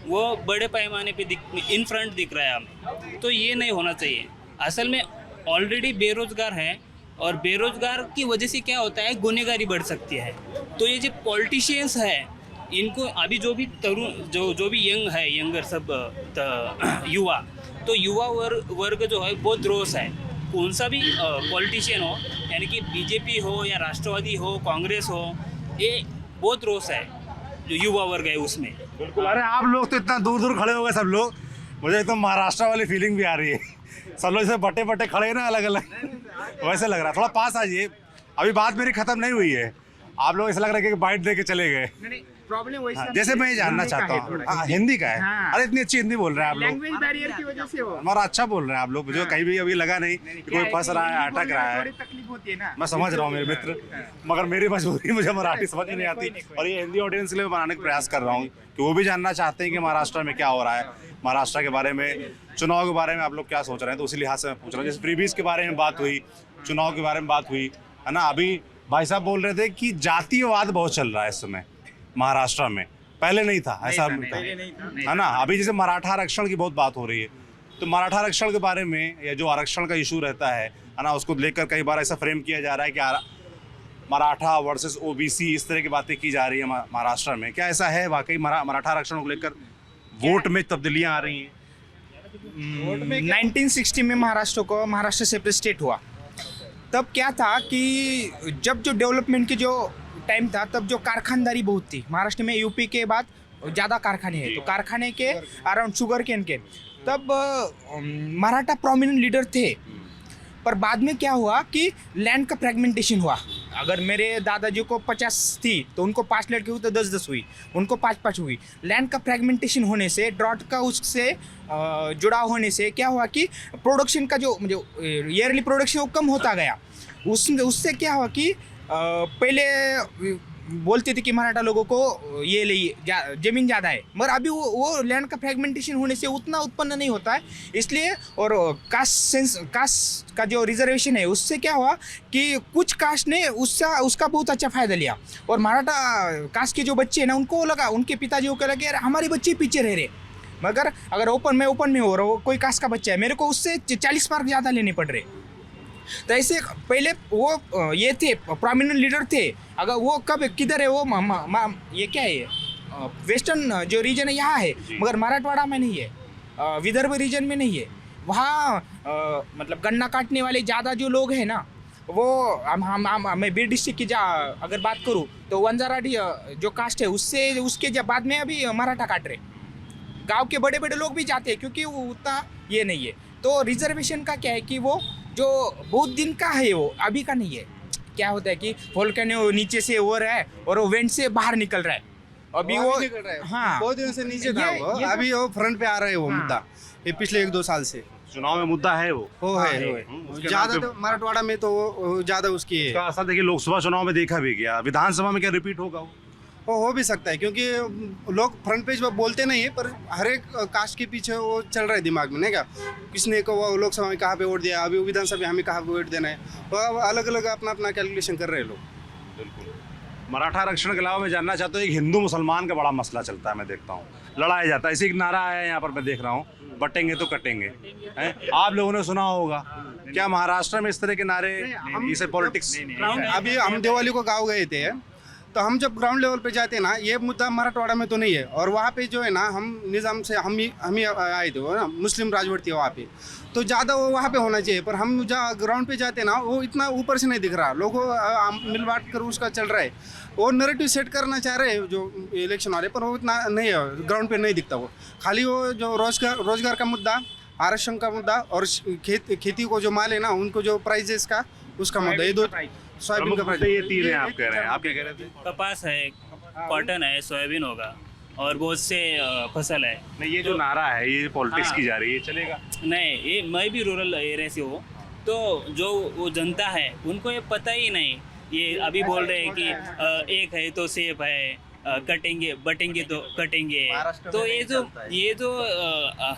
वो बड़े पैमाने पे इन फ्रंट दिख रहा है हमें, तो ये नहीं होना चाहिए। असल में ऑलरेडी बेरोजगार है, और बेरोजगार की वजह से क्या होता है, गुनहगारी बढ़ सकती है। तो ये जो पॉलिटिशियंस है, इनको अभी जो भी तरुण जो भी यंगर सब युवा, तो युवा वर्ग जो है बहुत रोष है, कौन सा भी पॉलिटिशियन हो, यानी कि बीजेपी हो या राष्ट्रवादी हो, कांग्रेस हो, ये बहुत रोष है जो युवा वर्ग है उसमें।
बिल्कुल। अरे आप लोग तो इतना दूर दूर खड़े हो गए सब लोग, मुझे एकदम महाराष्ट्र वाली फीलिंग भी आ रही है, सब लोग ऐसे बटे बटे खड़े हैं ना अलग अलग, वैसे लग रहा है। थोड़ा पास आ जाइए, अभी बात मेरी खत्म नहीं हुई है, आप लोग ऐसा लग रहा है कि बाइट दे के चले गए।
प्रॉब्लम वैसा
जैसे मैं ये जानना चाहता हूँ, हिंदी का है।
हाँ।
अरे इतनी अच्छी हिंदी बोल रहे हैं आप लोग,
लैंग्वेज बैरियर की वजह से वो
हमारा अच्छा बोल रहे हैं आप लोग, मुझे कहीं भी अभी लगा नहीं कि कोई फंस रहा है, अटक रहा है।
थोड़ी तकलीफ होती है ना,
मैं समझ रहा हूँ मेरे मित्र, मगर मेरी मजबूरी, मुझे मराठी समझ में नहीं आती, और ये हिंदी ऑडियंस के लिए बनाने का प्रयास कर रहा हूँ कि वो भी जानना चाहते हैं कि महाराष्ट्र में क्या हो रहा है, महाराष्ट्र के बारे में, चुनाव के बारे में आप लोग क्या सोच रहे हैं, तो उसी लिहाज से मैं पूछ रहा हूँ। जैसे फ्रीबीज के बारे में बात हुई, चुनाव के बारे में बात हुई, है ना, अभी भाई साहब बोल रहे थे कि जातीयवाद बहुत चल रहा है इस समय महाराष्ट्र में, पहले नहीं था ऐसा, है ना। अभी जैसे मराठा आरक्षण की बहुत बात हो रही है, तो मराठा आरक्षण के बारे में या जो आरक्षण का इशू रहता है ना, उसको लेकर कई बार ऐसा फ्रेम किया जा रहा है कि मराठा वर्सेस ओबीसी, इस तरह की बातें की जा रही है महाराष्ट्र में। क्या ऐसा है वाकई मराठा आरक्षण को लेकर वोट में तब्दीलियां आ रही हैं?
1960 में महाराष्ट्र सेपरेट स्टेट हुआ। तब क्या था कि जब जो डेवलपमेंट की जो टाइम था, तब जो कारखानदारी बहुत थी महाराष्ट्र में। यूपी के बाद ज़्यादा कारखाने हैं, तो कारखाने के अराउंड शुगर केन के, तब मराठा प्रोमिनेंट लीडर थे। पर बाद में क्या हुआ कि लैंड का फ्रेगमेंटेशन हुआ। अगर मेरे दादाजी को 50 थी तो उनको 5 लड़की हुई तो 10-10 हुई, उनको 5-5 हुई। लैंड का फ्रेगमेंटेशन होने से, ड्रॉट का उससे जुड़ाव होने से क्या हुआ कि प्रोडक्शन का जो ईयरली प्रोडक्शन वो कम होता गया। उससे क्या हुआ कि पहले बोलते थे कि मराठा लोगों को ये ज़मीन ज़्यादा है, मगर अभी वो लैंड का फ्रेगमेंटेशन होने से उतना उत्पन्न नहीं होता है, इसलिए। और कास्ट का जो रिजर्वेशन है उससे क्या हुआ कि कुछ कास्ट ने उसका बहुत अच्छा फ़ायदा लिया। और मराठा कास्ट के जो बच्चे हैं ना, उनको लगा, उनके पिताजी को लगा यार हमारे बच्चे पीछे रह रहे, मगर अगर ओपन में हो रहा हो, कोई कास्ट का बच्चा है, मेरे को उससे 40 मार्क ज़्यादा लेने पड़ रहे। तो ऐसे पहले वो ये थे प्रोमिनेंट लीडर थे। अगर वो कब किधर है, वो ये क्या है, वेस्टर्न जो रीजन है यहाँ है, मगर मराठवाड़ा में नहीं है, विदर्भ रीजन में नहीं है। वहाँ मतलब गन्ना काटने वाले ज़्यादा जो लोग हैं ना, वो मैं बीड डिस्ट्रिक्ट की अगर बात करूँ तो वंजाराडी जो कास्ट है उसके जब बाद में अभी मराठा काट रहे। गांव के बड़े बड़े लोग भी जाते हैं क्योंकि वो उतना ये नहीं है। तो रिजर्वेशन का क्या है कि वो जो बहुत दिन का है, वो अभी का नहीं है। क्या होता है कि वोल्केनो नीचे से हो रहा है और वो वेंट से बाहर निकल रहा है। अभी वो
निकल रहा है।
हाँ,
बहुत दिन से नीचे था वो, अभी वो फ्रंट पे आ रहा है वो मुद्दा, ये पिछले 1-2 साल से
चुनाव में मुद्दा है वो
है।
उसके
ज़्यादा
नाम
तो मराठवाड़ा में तो ज़्यादा उसकी है।
इसका असर देखिए लोकसभा चुनाव में देखा भी गया, विधानसभा में क्या रिपीट होगा वो?
हो भी सकता है, क्योंकि लोग फ्रंट पेज पर बोलते नहीं है, पर हर एक कास्ट के पीछे वो चल रहा है दिमाग में, नहीं क्या, किसने को वो लोकसभा में कहाँ पे वोट दिया, अभी विधानसभा में हमें कहाँ पे वोट देना है, तो अलग अलग अपना कैलकुलेशन कर रहे हैं लोग।
बिल्कुल। मराठा आरक्षण के अलावा मैं जानना चाहता हूँ, एक हिंदू मुसलमान का बड़ा मसला चलता है, मैं देखता हूँ लड़ाया जाता है। इसी एक नारा है यहाँ पर, मैं देख रहा हूँ, बटेंगे तो कटेंगे, हैं? आप लोगों ने सुना होगा। क्या महाराष्ट्र में इस तरह के नारे, इसे पॉलिटिक्स?
अभी हम दिवाली को गाँव गए थे, तो हम जब ग्राउंड लेवल पे जाते हैं ना, ये मुद्दा मराठवाड़ा में तो नहीं है। और वहाँ पे जो है ना, हम निज़ाम से हम ही आए थे, वो ना मुस्लिम राजवट थी वहाँ पे, तो ज़्यादा वो वहाँ पे होना चाहिए। पर हम जहाँ ग्राउंड पे जाते हैं ना, वो इतना ऊपर से नहीं दिख रहा, लोगों मिल बांट कर उसका चल रहा है। वो नैरेटिव सेट करना चाह रहे हैं जो इलेक्शन वाले, पर वो इतना नहीं है, ग्राउंड पे नहीं दिखता। वो खाली वो जो रोजगार का मुद्दा, आरक्षण का मुद्दा और खेती को जो माल है ना, उनको जो प्राइजेस का उसका मुद्दा, ये दो। सोयाबीन का प्राइस,
ये 3 हैं आप कह रहे हैं। आप क्या कह रहे थे?
कपास है, कॉटन है, सोयाबीन होगा और बहुत से फसल है।
नहीं, ये जो नारा है, ये पॉलिटिक्स की जा रही है, चलेगा?
नहीं, ये मैं भी रूरल एरिया से हूँ, तो जो वो जनता है उनको ये पता ही नहीं। ये अभी बोल रहे हैं कि एक है तो सेब है, कटेंगे बटेंगे तो कटेंगे, तो ये जो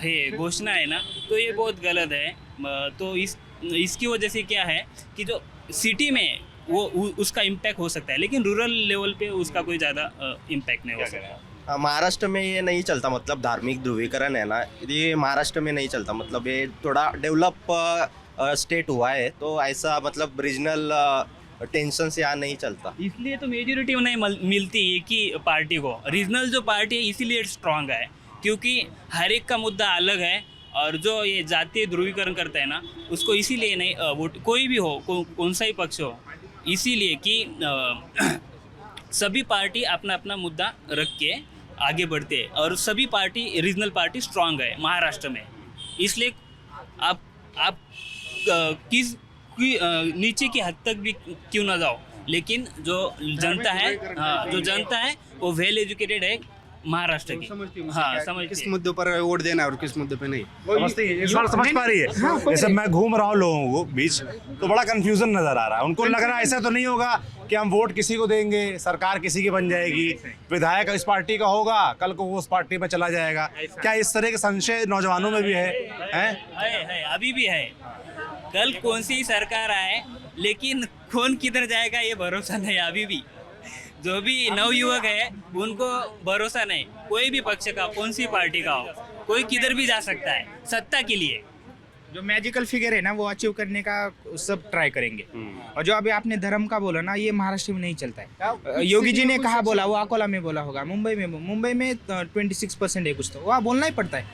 है घोषणा है ना, तो ये बहुत गलत है। तो इसकी वजह से क्या है कि जो सिटी में वो उसका इम्पैक्ट हो सकता है, लेकिन रूरल लेवल पे उसका कोई ज़्यादा इम्पैक्ट नहीं हो सकता।
महाराष्ट्र में ये नहीं चलता, मतलब धार्मिक ध्रुवीकरण है ना, ये महाराष्ट्र में नहीं चलता। मतलब ये थोड़ा डेवलप स्टेट हुआ है, तो ऐसा मतलब रीजनल टेंशन से यहाँ नहीं चलता।
इसलिए तो मेजोरिटी नहीं मिलती एक ही पार्टी को। रीजनल जो पार्टी है इसीलिए स्ट्रांग है, क्योंकि हर एक का मुद्दा अलग है। और जो ये जातीय ध्रुवीकरण करता है ना, उसको इसीलिए नहीं वोट, कोई भी हो, कौन सा ही पक्ष हो, इसीलिए कि सभी पार्टी अपना अपना मुद्दा रख के आगे बढ़ते हैं। और सभी पार्टी, रीजनल पार्टी स्ट्रांग है महाराष्ट्र में। इसलिए आप नीचे की हद तक भी क्यों ना जाओ, लेकिन जो जनता है वो वेल एजुकेटेड है महाराष्ट्र की। हाँ, समझ
किस मुद्दे पर वोट देना है और किस मुद्दे पे नहीं,
समझती है, इस बार समझ पा रही है। जैसे मैं घूम रहा हूँ लोगों को बीच, तो बड़ा कंफ्यूजन नजर आ रहा है। उनको लग रहा है ऐसा तो नहीं होगा कि हम वोट किसी को देंगे, सरकार किसी की बन जाएगी, विधायक इस पार्टी का होगा, कल को वो उस पार्टी में चला जाएगा। क्या इस तरह के संशय नौजवानों में भी है?
अभी भी है। कल कौन सी सरकार आए, लेकिन कौन किधर जाएगा ये भरोसा नहीं अभी भी। जो भी नवयुवक है उनको भरोसा नहीं, कोई भी पक्ष का, कौन सी पार्टी का हो, कोई किधर भी जा सकता है सत्ता के लिए।
जो मैजिकल फिगर है ना वो अचीव करने का सब ट्राई करेंगे। और जो अभी आपने धर्म का बोला ना, ये महाराष्ट्र में नहीं चलता है। योगी जी ने कहा बोला, वो अकोला में बोला होगा, मुंबई में 26% है कुछ, तो वहाँ बोलना ही पड़ता है।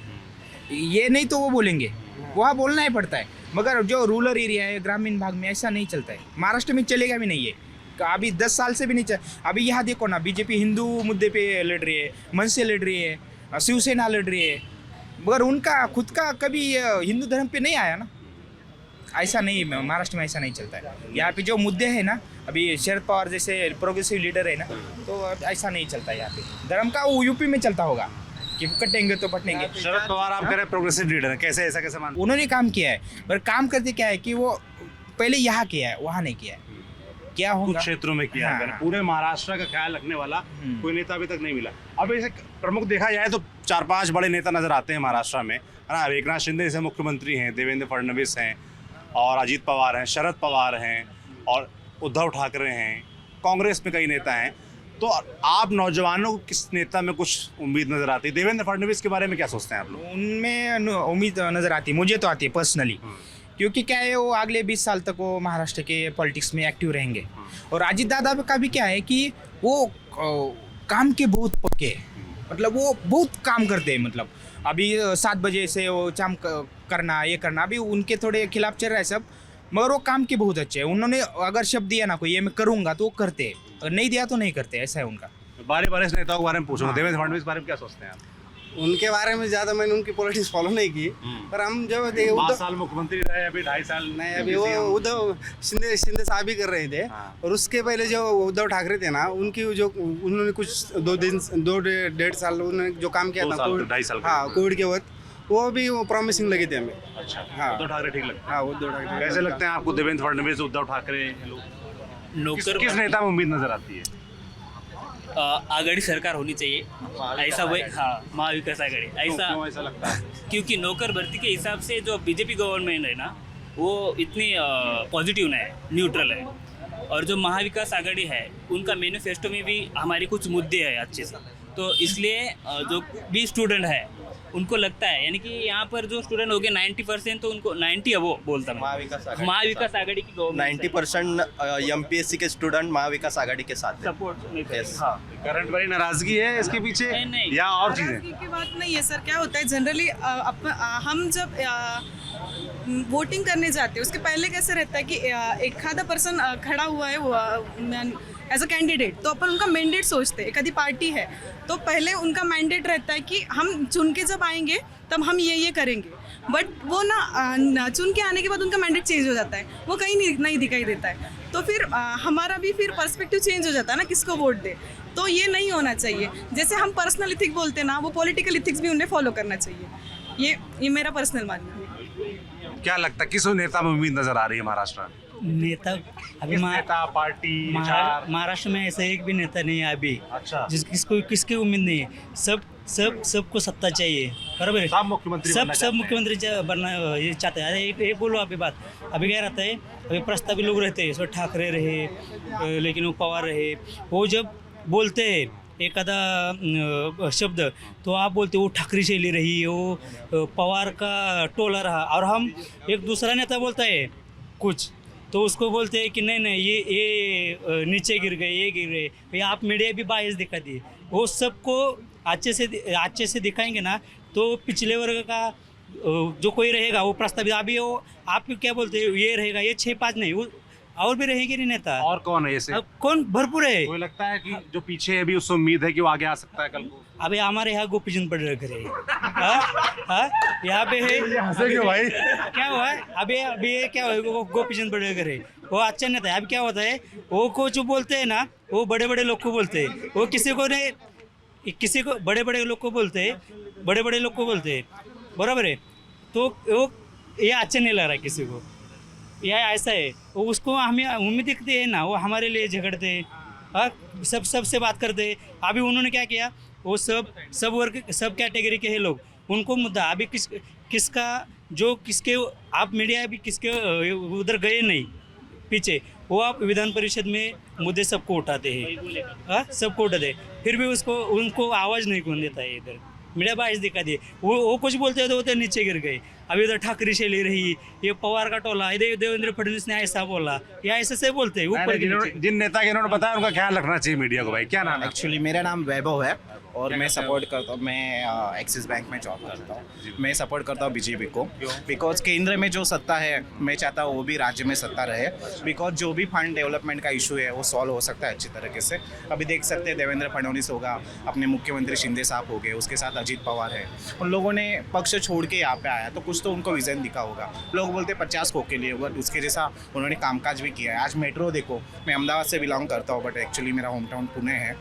ये नहीं तो वो बोलेंगे, वहाँ बोलना ही पड़ता है। मगर जो रूरल एरिया है, ग्रामीण भाग में ऐसा नहीं चलता है। महाराष्ट्र में चलेगा भी नहीं है, अभी 10 साल से भी नहीं चल। अभी यहाँ देखो ना, बीजेपी हिंदू मुद्दे पे लड़ रही है, मनसे लड़ रही है, शिवसेना लड़ रही है, मगर उनका खुद का कभी हिंदू धर्म पे नहीं आया ना। ऐसा नहीं, महाराष्ट्र में ऐसा नहीं चलता है। यहाँ पे जो मुद्दे हैं ना, अभी शरद पवार जैसे प्रोग्रेसिव लीडर है ना, तो ऐसा नहीं चलता है यहाँ पे। धर्म का वो यूपी में चलता होगा कि कटेंगे तो पटेंगे।
शरद पवार आप कह रहे हैं प्रोग्रेसिव लीडर है, कैसे ऐसा कैसे मानते?
उन्होंने काम किया है, पर काम करते क्या है कि वो पहले यहाँ किया है, वहाँ नहीं किया है। क्या
कुछ
होगा
क्षेत्रों में किया है, पूरे महाराष्ट्र का ख्याल रखने वाला कोई नेता अभी तक नहीं मिला। अब ऐसे प्रमुख देखा जाए तो 4-5 बड़े नेता नजर आते हैं महाराष्ट्र में, है ना। एकनाथ शिंदे जैसे मुख्यमंत्री हैं, देवेंद्र फडणवीस हैं, और अजीत पवार हैं, शरद पवार हैं, और उद्धव ठाकरे हैं, कांग्रेस में कई नेता हैं। तो आप नौजवानों को किस नेता में कुछ उम्मीद नजर आती है? देवेंद्र फडणवीस के बारे में क्या सोचते हैं आप लोग?
उनमें उम्मीद नज़र आती है, मुझे तो आती है पर्सनली, क्योंकि क्या है, वो अगले 20 साल तक वो महाराष्ट्र के पॉलिटिक्स में एक्टिव रहेंगे। और अजीत दादा का भी क्या है कि वो काम के बहुत पक्के हैं, मतलब वो बहुत काम करते हैं। मतलब अभी 7 बजे से वो काम करना, ये करना, अभी उनके थोड़े खिलाफ चल रहा है सब, मगर वो काम के बहुत अच्छे हैं। उन्होंने अगर शब्द दिया ना कोई, ये मैं करूँगा, तो वो करते हैं, और नहीं दिया तो नहीं करते, ऐसा है उनका।
बारे नेताओं के बारे में पूछूंगा, देवेंद्र फडणवीस के बारे में क्या सोचते हैं आप?
उनके बारे में ज़्यादा मैंने उनकी पॉलिटिक्स फॉलो नहीं की, पर हम जब
5 साल मुख्यमंत्री रहे, अभी 2.5 साल
नहीं, अभी वो उद्धव शिंदे साहब ही कर रहे थे। और उसके पहले जो उद्धव ठाकरे थे ना, उनकी जो उन्होंने कुछ 2-1.5 साल उन्होंने जो काम किया था,
2.5 साल
हाँ, कोविड के वक्त, वो भी प्रॉमिसिंग लगे थे हमें।
अच्छा,
हाँ,
उद्धव ठाकरे ठीक लगते हैं?
हाँ, उद्धव ठाकरे
कैसे लगते हैं आपको देवेंद्र फडणवीस, उद्धव ठाकरे लोग? किस नेता में उम्मीद नजर आती है?
आघाड़ी सरकार होनी चाहिए, ऐसा वही, हाँ, महाविकास आघाड़ी।
क्यों ऐसा लगता है?
क्योंकि नौकर भर्ती के हिसाब से जो बीजेपी गवर्नमेंट है ना, वो इतनी पॉजिटिव नहीं है, न्यूट्रल है। और जो महाविकास आघाड़ी है, उनका मैनिफेस्टो में भी हमारे कुछ मुद्दे हैं अच्छे से, तो इसलिए जो भी स्टूडेंट है उनको लगता है, यानी कि यहाँ पर जो स्टूडेंट हो गए 90%, तो उनको 90 वो बोलता मैं, महाविकास आघाड़ी की गवर्नमेंट
90% MPSC के स्टूडेंट महाविकास आघाड़ी के साथ हैं।
सपोर्ट नहीं
Yes.
करंट वाली नाराजगी है इसके पीछे
नहीं।
या और चीजें?
नाराजगी की बात नहीं है सर। क्या होता है जनरली, हम जब वोटिंग करने जाते हैं, उसके पहले कैसे रहता है कि एक आधा पर्सन खड़ा हुआ है वो एज अ कैंडिडेट, तो अपन उनका मैंडेट सोचते हैं। एक आधी पार्टी है तो पहले उनका मैंडेट रहता है कि हम चुन के जब आएंगे तब हम ये करेंगे, बट वो ना चुन के आने के बाद उनका मैंडेट चेंज हो जाता है, वो कहीं नहीं दिखाई देता है। तो फिर हमारा भी फिर पर्सपेक्टिव चेंज हो जाता है ना, किसको वोट दे। तो ये नहीं होना चाहिए। जैसे हम पर्सनल इथिक्स बोलते हैं ना, वो पॉलिटिकल इथिक्स भी उन्हें फॉलो करना चाहिए। ये मेरा पर्सनल मानना है।
क्या लगता है किस नेता में उम्मीद नजर आ रही है महाराष्ट्र में?
नेता अभी
नेता पार्टी विचार?
महाराष्ट्र में ऐसा एक भी नेता नहीं है अभी।
अच्छा,
किसकी उम्मीद नहीं है। सबको सत्ता चाहिए, बराबर है।
सब मुख्यमंत्री
सब मुख्यमंत्री बनना ये चाहते हैं। अरे एक बोलो अभी बात, अभी क्या रहता है, अभी प्रस्तावित लोग रहते हैं, सो ठाकरे रहे, लेकिन वो पवार रहे, वो जब बोलते हैं एक आधा शब्द, तो आप बोलते वो ठाकरे शैली रही, वो पवार का टोला रहा, और हम एक दूसरा नेता बोलता है कुछ, तो उसको बोलते हैं कि नहीं ये नीचे गिर गए, ये गिर गए। भैया आप मीडिया भी बायस दिखा दिए, वो सबको अच्छे से दिखाएंगे ना, तो पिछले वर्ग का जो कोई रहेगा वो प्रस्तावित, अभी वो आप क्या बोलते हैं, ये रहेगा, ये 6-5 नहीं, वो और भी रहेगी नहीं नेता।
और कौन है ऐसे?
अब कौन भरपूर है।
कोई लगता है कि जो पीछे है अभी उससे उम्मीद है कि वो आगे आ सकता है कल को?
अभी हमारे यहाँ गोपीचंद पडळकर है, यहाँ पे है।
हंसे क्यों भाई?
क्या हुआ है अभी क्या हुआ, गोपीचंद पडळकर है, वो अच्छा नेता है। अब क्या होता है, वो को जो बोलते हैं ना, वो बड़े बड़े लोग को बोलते हैं, वो किसी को बड़े बड़े लोग को बोलते हैं, बराबर है। तो वो ये अच्छा नहीं लग रहा है किसी को, यह ऐसा है। वो उसको हमें उम्मीद दिखती है ना, वो हमारे लिए झगड़ते हैं, सबसे बात करते हैं। अभी उन्होंने क्या किया, वो सब वर्ग, सब कैटेगरी के हैं लोग, उनको मुद्दा अभी किसका जो किसके, आप मीडिया भी किसके उधर गए नहीं पीछे,
वो आप विधान परिषद में मुद्दे सबको उठाते हैं, हाँ सबको उठाते हैं, फिर भी उसको उनको आवाज़ नहीं कौन देता है। इधर मीडिया बाइस दिखा दिए, वो कुछ बोलते हैं तो वो तो नीचे गिर गए। अभी उधर ठाकरे से ले रही, ये पवार का टोला, इधर देवेंद्र फडणवीस ने ऐसा बोला, या ऐसे से बोलते हैं ऊपर के नीचे।
जिन नेता के इन्होंने बताया उनका ख्याल रखना चाहिए मीडिया को। भाई क्या नाम है?
एक्चुअली मेरा नाम वैभव है और मैं सपोर्ट करता हूँ, मैं एक्सिस बैंक में जॉब करता हूँ। मैं सपोर्ट करता हूँ बीजेपी को, बिकॉज केंद्र में जो सत्ता है मैं चाहता हूँ वो भी राज्य में सत्ता रहे, बिकॉज जो भी फंड डेवलपमेंट का इशू है वो सॉल्व हो सकता है अच्छी तरीके से। अभी देख सकते हैं देवेंद्र फडणवीस होगा, अपने मुख्यमंत्री शिंदे साहब हो गए, उसके साथ अजीत पवार है, उन लोगों ने पक्ष छोड़ के यहाँ पे आया तो कुछ तो उनको विजन दिखा होगा। लोग बोलते 50 को के लिए, बट उसके जैसा उन्होंने कामकाज भी किया है। आज मेट्रो देखो, मैं अहमदाबाद से बिलोंग करता हूँ बट एक्चुअली मेरा होम टाउन पुणे है,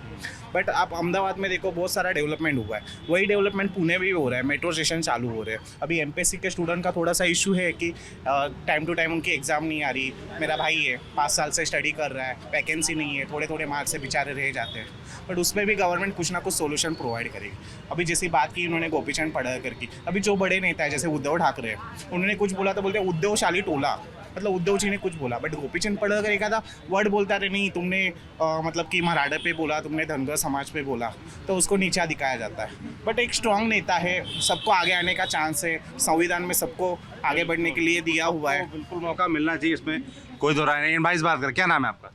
बट आप अहमदाबाद में देखो बहुत सारा डेवलपमेंट हुआ है, वही डेवलपमेंट पुणे में भी हो रहा है, मेट्रो स्टेशन चालू हो रहे हैं। अभी एमपीएससी के स्टूडेंट का थोड़ा सा इशू है कि टाइम टू टाइम उनकी एग्ज़ाम नहीं आ रही। मेरा भाई है 5 साल से स्टडी कर रहा है, वैकेंसी नहीं है, थोड़े थोड़े मार्क्स से बेचारे रह जाते हैं, बट उसमें भी गवर्नमेंट कुछ ना कुछ सोल्यूशन प्रोवाइड करेगी। अभी जैसी बात की उन्होंने गोपीचंद पडळकर की, अभी जो बड़े नेता है जैसे उद्धव ठाकरे, उन्होंने कुछ बोला तो बोलते उद्धवशाली टोला, मतलब उद्धव जी ने कुछ बोला, बट गोपीचंद पडळकर एक आधा वर्ड बोलता रहे, नहीं तुमने मतलब कि मराठा पे बोला, तुमने धनगर समाज पे बोला, तो उसको नीचा दिखाया जाता है। बट एक स्ट्रांग नेता है, सबको आगे आने का चांस है, संविधान में सबको आगे बढ़ने के लिए दिया हुआ है,
बिल्कुल मौका मिलना चाहिए, इसमें कोई दो राय नहीं। भाई इस बात कर, क्या नाम है आपका?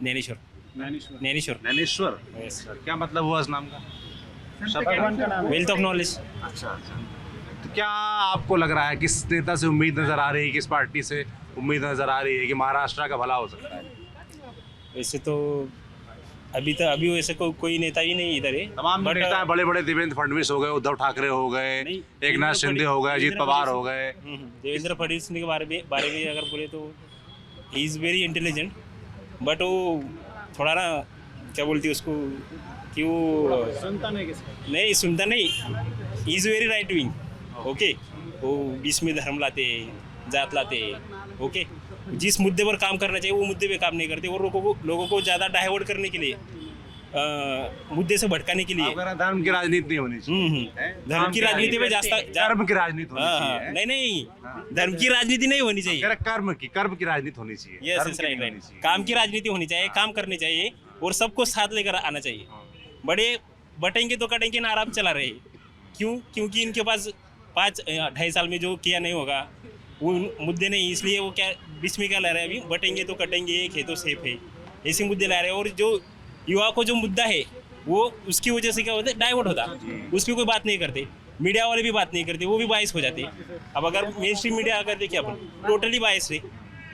नैनेश्वर।
नैनेश्वर, क्या मतलब हुआ इस नाम का?
Wealth of knowledge.
अच्छा, तो क्या आपको लग रहा है किस नेता से उम्मीद नजर आ रही है, किस पार्टी से उम्मीद नजर आ रही है कि महाराष्ट्र का भला हो सकता है?
वैसे तो अभी वैसे कोई नेता ही नहीं इधर है।
तमाम जो नेता बड़े बड़े, देवेंद्र फडणवीस हो गए, उद्धव ठाकरे हो गए, एकनाथ शिंदे हो गए, अजीत पवार हो गए।
देवेंद्र फडणवीस के बारे में अगर बोले तो he is very intelligent, but वो थोड़ा ना क्या बोलती है उसको कि वो सुनता नहीं, he is very right wing. Okay, वो बीच में धर्म लाते हैं, जात लाते हैं। ओके, जिस मुद्दे पर काम करना चाहिए वो मुद्दे पे काम नहीं करते, और लोगों को ज़्यादा डाइवर्ट करने के लिए, मुद्दे से भटकाने के लिए
धर्म की राजनीति नहीं होनी चाहिए।
धर्म की राजनीति में
कर्म की राजनीति होनी चाहिए।
नहीं, धर्म की राजनीति नहीं होनी चाहिए,
कर्म की राजनीति होनी चाहिए।
यस राइट, काम की राजनीति होनी चाहिए, काम करने चाहिए और सबको साथ लेकर आना चाहिए। बड़े बटेंगे तो कटेंगे ना आराम चला रहे, क्योंकि इनके पास 2.5 साल में जो किया नहीं होगा वो मुद्दे नहीं, इसलिए वो क्या बीच में क्या ला रहे हैं, अभी बटेंगे तो कटेंगे, एक है तो सेफ है, ऐसे मुद्दे ला रहे हैं। और जो युवा को जो मुद्दा है वो उसकी वजह से क्या होता है, डाइवर्ट होता, उस पर कोई बात नहीं करते, मीडिया वाले भी बात नहीं करते, वो भी बायस हो जाते। अब अगर मेन स्ट्रीम मीडिया अगर देखिए अपन टोटली बायस है,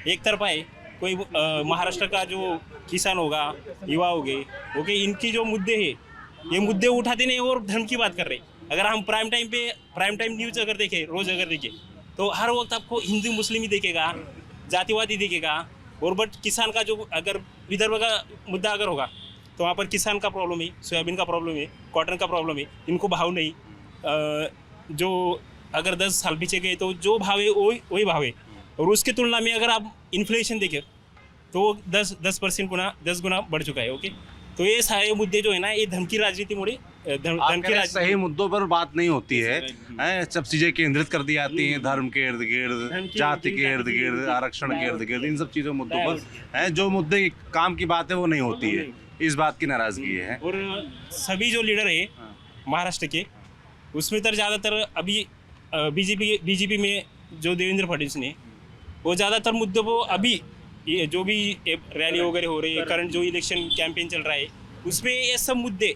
एक तरफा है। कोई महाराष्ट्र का जो किसान होगा, युवा हो गए, ओके, इनकी जो मुद्दे है ये मुद्दे उठाते नहीं और धर्म की बात कर रहे। अगर हम प्राइम टाइम न्यूज़ अगर देखें, रोज़ अगर देखें, तो हर वक्त आपको हिंदू मुस्लिम ही दिखेगा, जातिवादी दिखेगा। और बट किसान का जो अगर विदर्भ का मुद्दा अगर होगा तो वहाँ पर किसान का प्रॉब्लम है, सोयाबीन का प्रॉब्लम है, कॉटन का प्रॉब्लम है, इनको भाव नहीं। जो अगर 10 साल पीछे गए तो जो भाव है वही भाव है, और उसके तुलना में अगर आप इन्फ्लेशन देखें तो 10 गुना बढ़ चुका है। ओके, तो ये सारे मुद्दे जो है ना, ये धर्म की राजनीति मुड़े
सही मुद्दों पर बात नहीं होती है, सब चीजें केंद्रित कर दी जाती हैं धर्म के इर्द गिर्द, जाति के इर्द गिर्द, आरक्षण के इर्द गिर्द, इन सब चीजों मुद्दों पर है जो मुद्दे काम की बात है वो नहीं होती है। इस बात की नाराजगी है।
और सभी जो लीडर है महाराष्ट्र के, उसमें तो ज़्यादातर अभी बीजेपी में जो देवेंद्र फडणवीस ने, वो ज़्यादातर मुद्दों को अभी ये जो भी रैली वगैरह हो रही है, करंट जो इलेक्शन कैंपेन चल रहा है, उसमें ये सब मुद्दे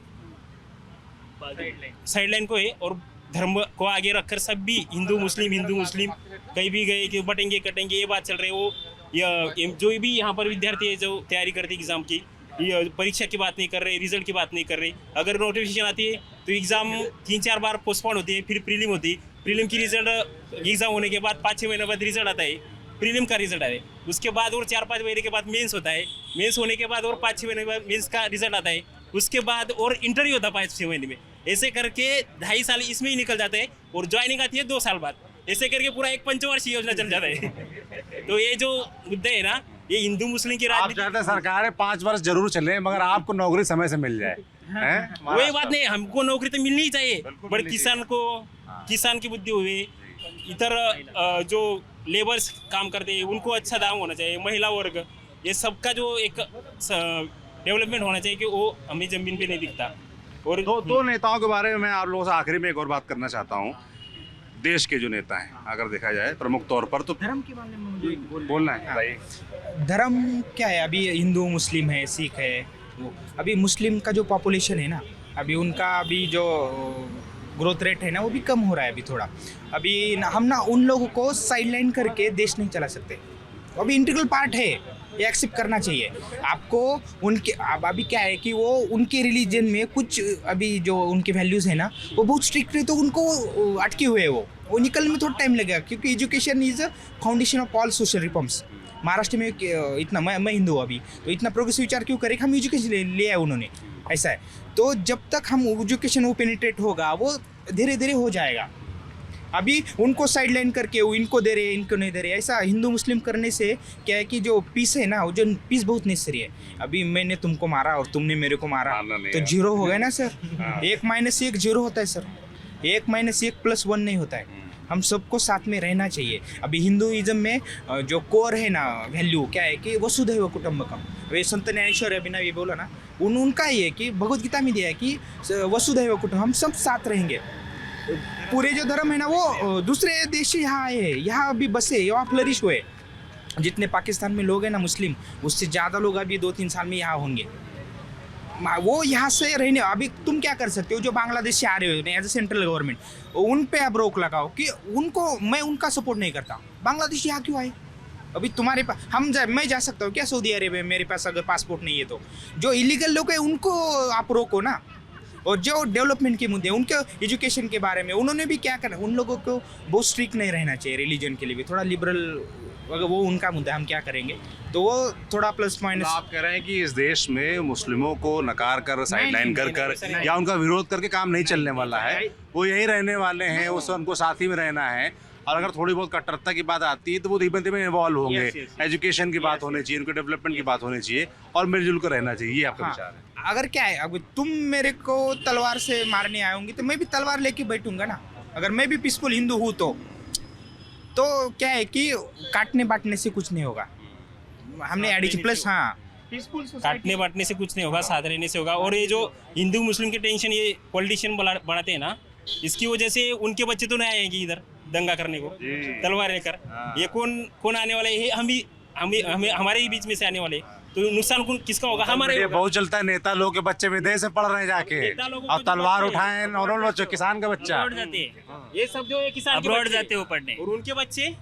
साइडलाइन को है, और धर्म को आगे रखकर सब भी हिंदू मुस्लिम कहीं भी गए कि बटेंगे कटेंगे ये बात चल रही है। वो जो भी यहाँ पर विद्यार्थी है जो तैयारी करते हैं एग्ज़ाम की, ये परीक्षा की बात नहीं कर रहे, रिजल्ट की बात नहीं कर रहे। अगर नोटिफिकेशन आती है तो एग्ज़ाम 3-4 बार पोस्टपोन होती है, फिर प्रीलिम होती है, प्रीलिम की रिजल्ट एग्ज़ाम होने के बाद 5-6 महीने बाद रिजल्ट आता है, प्रीलिम का रिजल्ट आता है, उसके बाद और 4-5 महीने के बाद मेंस होता है, मेंस होने के बाद और 5-6 महीने बाद मेंस का रिजल्ट आता है, उसके बाद और इंटरव्यू होता है 5-6 महीने में। ऐसे करके 2.5 साल इसमें ही निकल जाते हैं, और ज्वाइनिंग आती है 2 साल बाद। ऐसे करके पूरा एक पंचवार्षिक योजना चल जाता है। तो ये जो मुद्दे है ना, ये हिंदू मुस्लिम की
राजनीति, सरकार है 5 वर्ष जरूर चले मगर आपको नौकरी समय से मिल जाए,
वही बात नहीं, हमको नौकरी तो मिलनी ही चाहिए, बट किसान की बुद्धि हुई, इधर जो लेबर्स काम करते हैं उनको अच्छा दाम होना चाहिए, महिला वर्ग ये सबका जो एक डेवलपमेंट होना चाहिए कि वो हमें ज़मीन पे नहीं दिखता। और
दो नेताओं के बारे में मैं आप लोगों से आखिरी में एक और बात करना चाहता हूँ। देश के जो नेता हैं अगर देखा जाए प्रमुख तौर पर, तो
धर्म के बारे में मुझे
बोलना है भाई।
धर्म क्या है, अभी हिंदू मुस्लिम है, सिख है, वो अभी मुस्लिम का जो पॉपुलेशन है ना, अभी उनका अभी जो ग्रोथ रेट है ना वो भी कम हो रहा है अभी थोड़ा। अभी हम ना उन लोगों को साइडलाइन करके देश नहीं चला सकते, अभी इंटीग्रल पार्ट है, ये एक्सेप्ट करना चाहिए आपको। उनके अब अभी क्या है कि वो उनके रिलीजन में कुछ अभी जो उनके वैल्यूज़ है ना वो बहुत स्ट्रिक्ट है, तो उनको अटके हुए है वो निकलने में थोड़ा टाइम लगेगा, क्योंकि education is a foundation of all social reforms. Maharashtra में इतना मैं हिंदू हूँ अभी, तो इतना प्रोग्रेसिव विचार क्यों करें, हम एजुकेशन ले आए उन्होंने, ऐसा है। तो जब तक हम एजुकेशन वो पेनिट्रेट होगा वो धीरे धीरे हो जाएगा। अभी उनको साइडलाइन करके वो इनको दे रहे इनको नहीं दे रहे, ऐसा हिंदू मुस्लिम करने से क्या है कि जो पीस है ना, वो जो पीस बहुत नेसेसरी है। अभी मैंने तुमको मारा और तुमने मेरे को मारा तो जीरो हो गया ना सर। 1 - 1 जीरो होता है सर, 1 - 1 + 1 नहीं होता है। हम सबको साथ में रहना चाहिए। अभी हिंदुइज्म में जो कोर है ना वैल्यू क्या है कि वसुधैव कुटुंबकम, वे संत ज्ञानेश्वर अभिनव ये बोला ना, उनका ये है कि भगवद गीता में दिया है कि वसुधैव कुटुंबकम, हम सब साथ रहेंगे। पूरे जो धर्म है ना वो दूसरे देश से यहाँ आए हैं, यहाँ अभी बसे, यहाँ फ्लरिश हुए। जितने पाकिस्तान में लोग हैं ना मुस्लिम, उससे ज़्यादा लोग अभी 2-3 साल में यहाँ होंगे। वो यहाँ से रहने, अभी तुम क्या कर सकते हो जो बांग्लादेश से आ रहे हो एज ए सेंट्रल गवर्नमेंट, उन पे आप रोक लगाओ कि उनको, मैं उनका सपोर्ट नहीं करता। बांग्लादेश यहाँ क्यों आए? अभी तुम्हारे पास मैं जा सकता हूँ क्या सऊदी अरेबिया में? मेरे पास अगर पासपोर्ट नहीं है तो जो इलीगल लोग हैं उनको आप रोको ना। और जो डेवलपमेंट के मुद्दे, उनके एजुकेशन के बारे में उन्होंने भी क्या करना, उन लोगों को बहुत स्ट्रिक्ट नहीं रहना चाहिए, रिलीजन के लिए भी थोड़ा लिबरल, अगर वो उनका मुद्दा, हम क्या करेंगे, तो वो थोड़ा प्लस माइनस।
आप कह रहे हैं कि इस देश में मुस्लिमों को नकार कर, साइडलाइन कर या उनका विरोध करके काम नहीं चलने वाला है, वो यहीं रहने वाले हैं, वो सब उनको साथ ही में रहना है। और अगर थोड़ी बहुत कट्टरता की बात आती है तो वो धीमे धीमे इन्वॉल्व होंगे, एजुकेशन की बात होनी चाहिए, उनके डेवलपमेंट की बात होनी चाहिए और मिलजुल कर रहना चाहिए, ये आपका विचार है।
अगर क्या है, अगर तुम मेरे को तलवार से मारने आए होंगे तो मैं भी तलवार लेके बैठूंगा ना। अगर मैं भी पीसफुल हिंदू हूँ तो क्या है कि काटने बांटने से कुछ नहीं होगा। हमने एडिक्शन प्लस, हाँ, पीसफुल
काटने बांटने से कुछ नहीं होगा, साथ रहने से होगा। और ये जो हिंदू मुस्लिम की टेंशन ये पॉलिटिशियन बढ़ाते हैं ना, इसकी वजह से उनके बच्चे तो नहीं आएंगे इधर दंगा करने को तलवार लेकर। ये कौन आने वाला है? हमें हमारे ही बीच में से आने वाले, तो नुकसान किसका होगा? हमारे।
ये बहुत चलता है, नेता लोग के बच्चे विदेश से पढ़ रहे हैं जाके और तलवार उठाए, और जो किसान का बच्चा
जाते हैं, ये सब जो है किसान अब्रॉड जाते हो पढ़ने, और उनके बच्चे